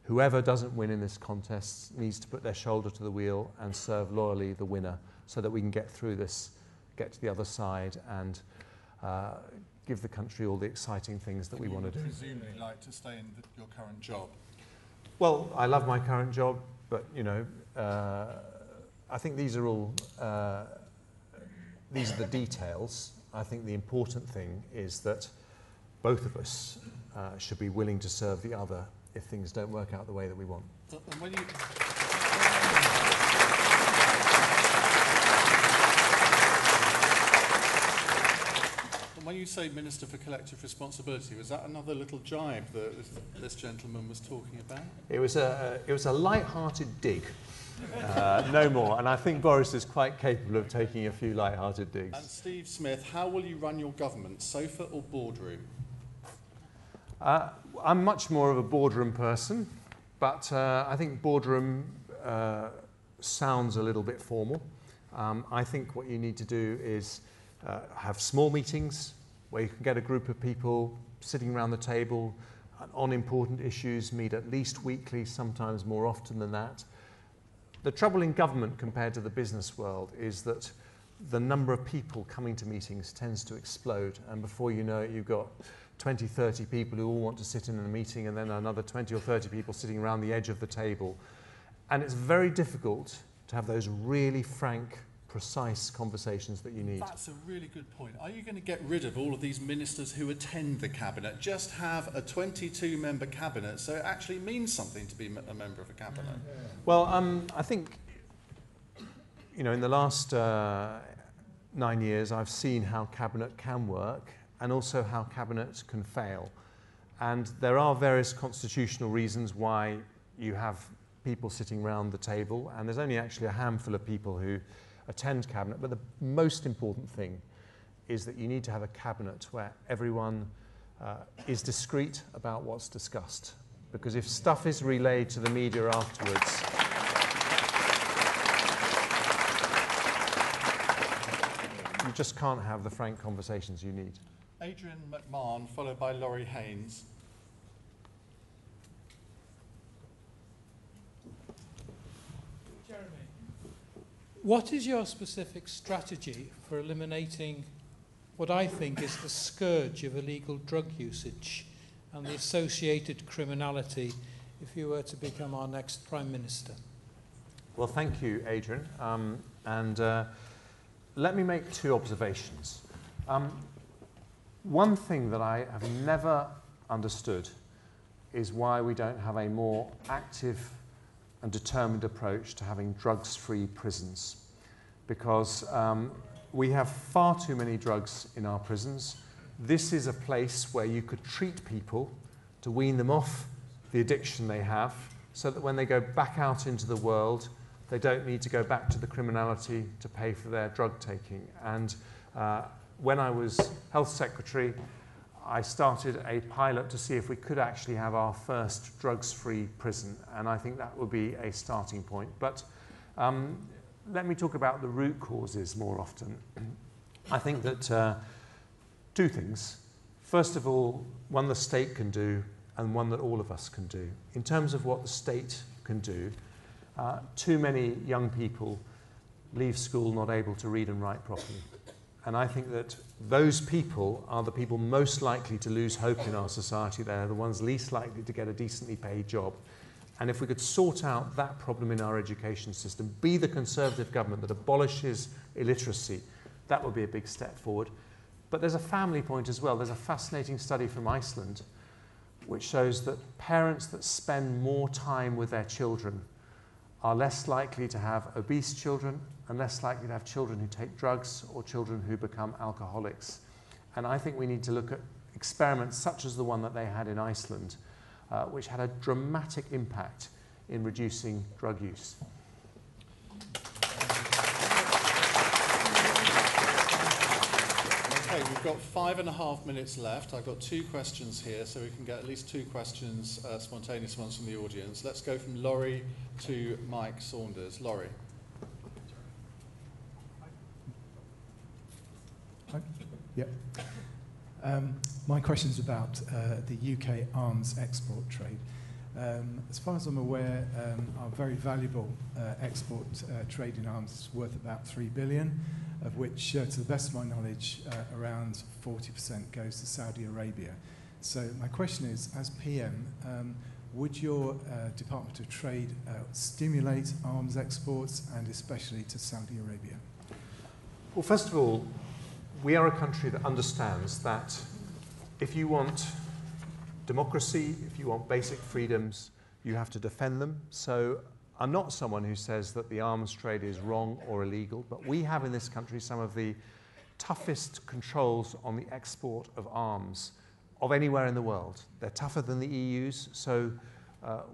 whoever doesn't win in this contest needs to put their shoulder to the wheel and serve loyally the winner, so that we can get through this, get to the other side, and give the country all the exciting things that we want to do. Presumably like to stay in your current job? Well, I love my current job, but I think these are all these are the details. I think the important thing is that both of us should be willing to serve the other if things don't work out the way that we want. And when you say Minister for Collective Responsibility, was that another little jibe that this gentleman was talking about? It was a light-hearted dig, no more. And I think Boris is quite capable of taking a few light-hearted digs. And Steve Smith, how will you run your government, sofa or boardroom? I'm much more of a boardroom person, but I think boardroom sounds a little bit formal. I think what you need to do is have small meetings where you can get a group of people sitting around the table on important issues, meet at least weekly, sometimes more often than that. The trouble in government compared to the business world is that the number of people coming to meetings tends to explode, and before you know it, you've got 20, 30 people who all want to sit in a meeting, and then another 20 or 30 people sitting around the edge of the table. And it's very difficult to have those really frank, precise conversations that you need. That's a really good point. Are you going to get rid of all of these ministers who attend the cabinet? Just have a 22-member cabinet so it actually means something to be a member of a cabinet. Well, I think, you know, in the last 9 years, I've seen how cabinet can work and also how cabinet can fail. And there are various constitutional reasons why you have people sitting around the table, and there's only actually a handful of people who attend cabinet, but the most important thing is that you need to have a cabinet where everyone is discreet about what's discussed. Because if stuff is relayed to the media afterwards, you just can't have the frank conversations you need. Adrian McMahon, followed by Laurie Haynes. Jeremy, what is your specific strategy for eliminating what I think is the scourge of illegal drug usage and the associated criminality if you were to become our next Prime Minister? Well, thank you, Adrian. Let me make two observations. One thing that I have never understood is why we don't have a more active and determined approach to having drugs-free prisons. Because we have far too many drugs in our prisons. This is a place where you could treat people to wean them off the addiction they have, so that when they go back out into the world, they don't need to go back to the criminality to pay for their drug taking. And when I was Health Secretary, I started a pilot to see if we could actually have our first drugs-free prison, and I think that would be a starting point. But let me talk about the root causes more often. I think that two things. First of all, one the state can do, and one that all of us can do. In terms of what the state can do, too many young people leave school not able to read and write properly. And I think that those people are the people most likely to lose hope in our society. They're the ones least likely to get a decently paid job. And if we could sort out that problem in our education system, be the Conservative government that abolishes illiteracy, that would be a big step forward. But there's a family point as well. There's a fascinating study from Iceland which shows that parents that spend more time with their children are less likely to have obese children and less likely to have children who take drugs or children who become alcoholics. And I think we need to look at experiments such as the one that they had in Iceland, which had a dramatic impact in reducing drug use. Okay, we've got 5.5 minutes left. I've got 2 questions here, so we can get at least 2 questions, spontaneous ones from the audience. Let's go from Laurie to Mike Saunders. Laurie. Yep. My question is about the UK arms export trade. As far as I'm aware, our very valuable export trade in arms is worth about $3 billion, of which, to the best of my knowledge, around 40% goes to Saudi Arabia. So my question is, as PM, would your Department of Trade stimulate arms exports, and especially to Saudi Arabia? Well, first of all, we are a country that understands that if you want democracy, if you want basic freedoms, you have to defend them. So I'm not someone who says that the arms trade is wrong or illegal, but we have in this country some of the toughest controls on the export of arms of anywhere in the world. They're tougher than the EU's, so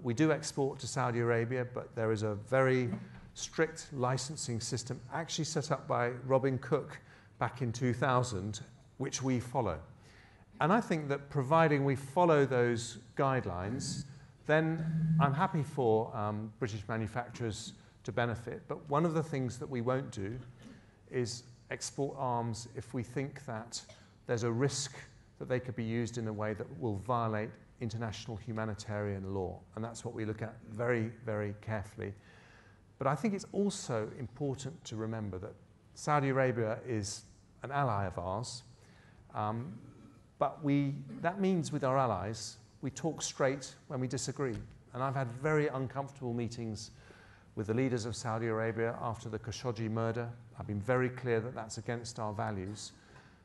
we do export to Saudi Arabia, but there is a very strict licensing system actually set up by Robin Cook back in 2000, which we follow. And I think that providing we follow those guidelines, then I'm happy for British manufacturers to benefit. But one of the things that we won't do is export arms if we think that there's a risk that they could be used in a way that will violate international humanitarian law. And that's what we look at very, very carefully. But I think it's also important to remember that Saudi Arabia is an ally of ours. But that means with our allies, we talk straight when we disagree. And I've had very uncomfortable meetings with the leaders of Saudi Arabia after the Khashoggi murder. I've been very clear that that's against our values,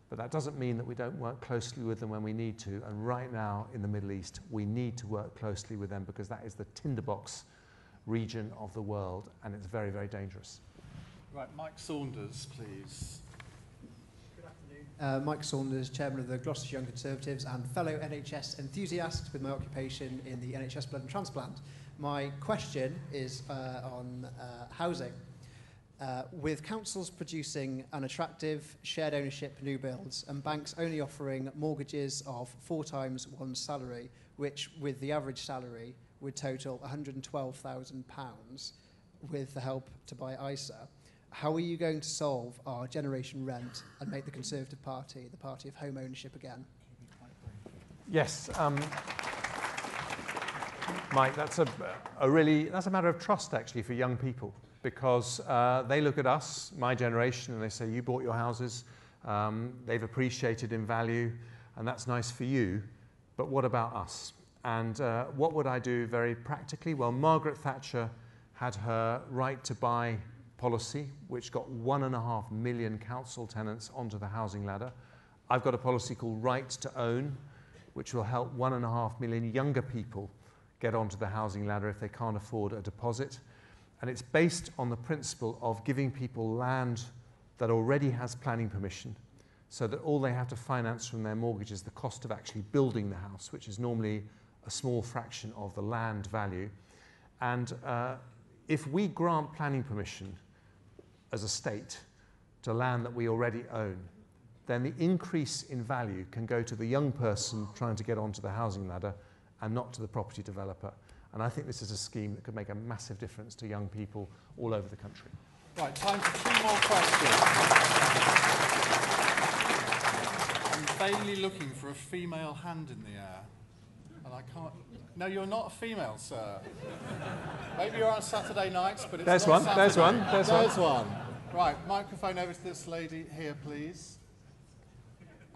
but that doesn't mean that we don't work closely with them when we need to. And right now in the Middle East, we need to work closely with them because that is the tinderbox region of the world, and it's very, very dangerous. Right, Mike Saunders, please. Mike Saunders, Chairman of the Gloucestershire Young Conservatives and fellow NHS enthusiast with my occupation in the NHS blood and transplant. My question is on housing. With councils producing unattractive shared ownership new builds and banks only offering mortgages of 4 times one's salary, which with the average salary would total £112,000 with the help to buy ISA, how are you going to solve our generation rent and make the Conservative Party the party of home ownership again? Yes, Mike, that's a matter of trust actually for young people, because they look at us, my generation, and they say, you bought your houses, they've appreciated in value, and that's nice for you, but what about us? And what would I do very practically? Well, Margaret Thatcher had her right to buy policy, which got 1.5 million council tenants onto the housing ladder. I've got a policy called Right to Own, which will help 1.5 million younger people get onto the housing ladder if they can't afford a deposit. And it's based on the principle of giving people land that already has planning permission, so that all they have to finance from their mortgage is the cost of actually building the house, which is normally a small fraction of the land value. And if we grant planning permission as a state to land that we already own, then the increase in value can go to the young person trying to get onto the housing ladder and not to the property developer. And I think this is a scheme that could make a massive difference to young people all over the country. Right, time for 2 more questions. I'm vainly looking for a female hand in the air, and I can't. No, you're not a female, sir. Maybe you're on Saturday nights, but it's there's not one, Saturday. there's one. Right, microphone over to this lady here, please.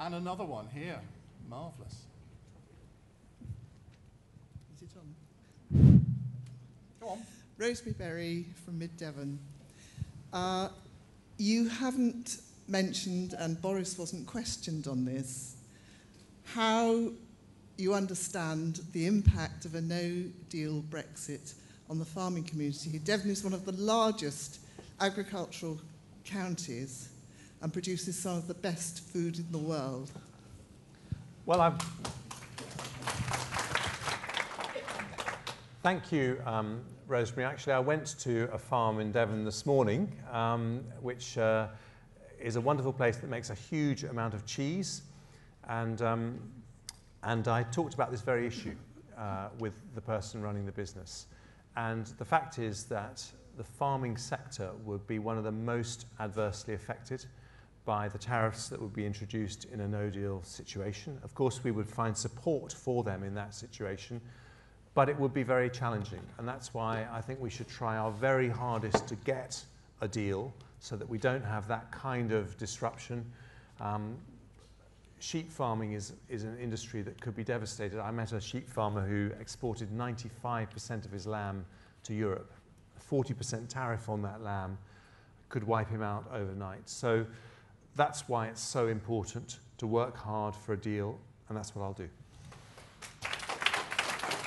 And another one here. Marvellous. Is it on? Go on. Rosemary Berry from Mid-Devon. You haven't mentioned, and Boris wasn't questioned on this, how you understand the impact of a no-deal Brexit on the farming community. Devon is one of the largest agricultural counties and produces some of the best food in the world. Well, thank you, Rosemary. Actually, I went to a farm in Devon this morning, which is a wonderful place that makes a huge amount of cheese. And I talked about this very issue with the person running the business. And the fact is that the farming sector would be one of the most adversely affected by the tariffs that would be introduced in a no-deal situation. Of course, we would find support for them in that situation, but it would be very challenging. And that's why I think we should try our very hardest to get a deal so that we don't have that kind of disruption. Sheep farming is an industry that could be devastated. I met a sheep farmer who exported 95% of his lamb to Europe. A 40% tariff on that lamb could wipe him out overnight. So that's why it's so important to work hard for a deal, and that's what I'll do.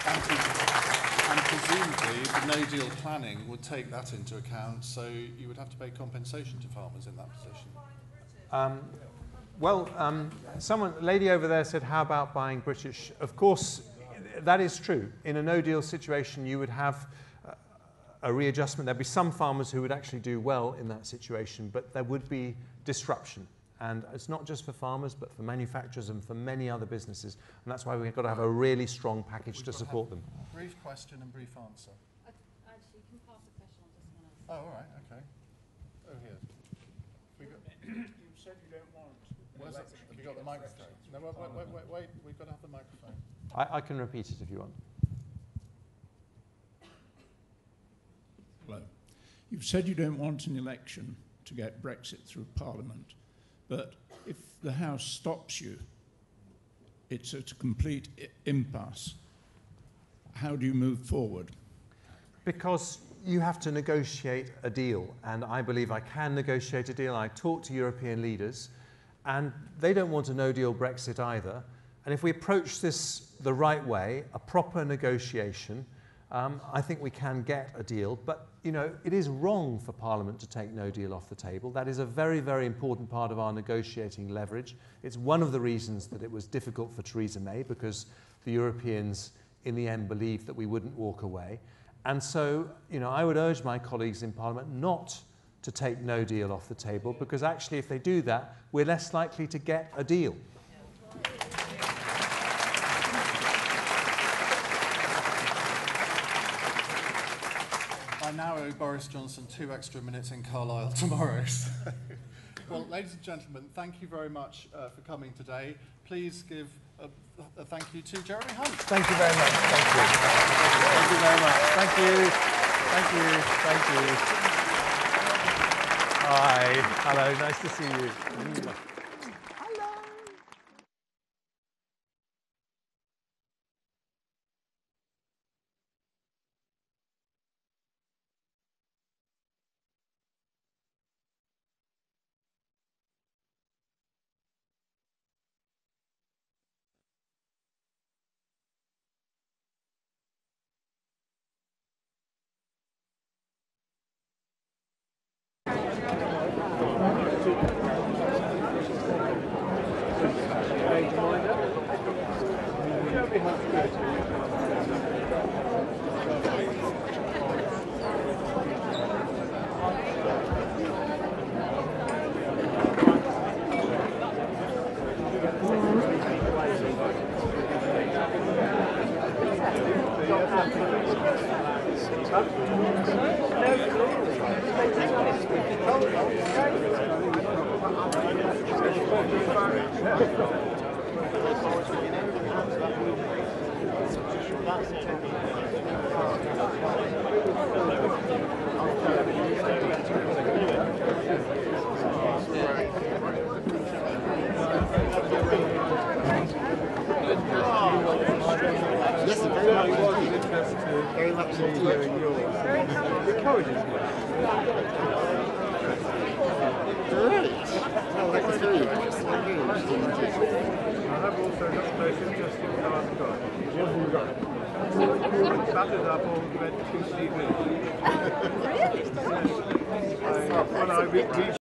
And presumably the no-deal planning would take that into account, so you would have to pay compensation to farmers in that position. A lady over there said, how about buying British? Of course, that is true. In a no-deal situation, you would have a readjustment. There'd be some farmers who would actually do well in that situation, but there would be disruption. And it's not just for farmers, but for manufacturers and for many other businesses. And that's why we've got to have a really strong package to support them. Brief question and brief answer. Actually, you can pass the question on to someone else. Oh, all right, okay. Oh, here. You said you don't want. Where's it? Have you got the microphone? No, wait. We've got to have the microphone. I can repeat it if you want. Hello. You've said you don't want an election to get Brexit through Parliament, but if the House stops you, it's at a complete impasse. How do you move forward? Because you have to negotiate a deal, and I believe I can negotiate a deal. I talk to European leaders, and they don't want a no-deal Brexit either. And if we approach this the right way, a proper negotiation, I think we can get a deal. But, you know, it is wrong for Parliament to take no deal off the table. That is a very, very important part of our negotiating leverage. It's one of the reasons that it was difficult for Theresa May, because the Europeans, in the end, believed that we wouldn't walk away. And so, you know, I would urge my colleagues in Parliament not to take no deal off the table, because actually if they do that, we're less likely to get a deal. I now owe Boris Johnson 2 extra minutes in Carlisle tomorrow. So. Well, ladies and gentlemen, thank you very much for coming today. Please give a thank you to Jeremy Hunt. Thank you very much. Thank you. Thank you very much. Thank you. Thank you. Thank you. Hi. Hello. Nice to see you. Really?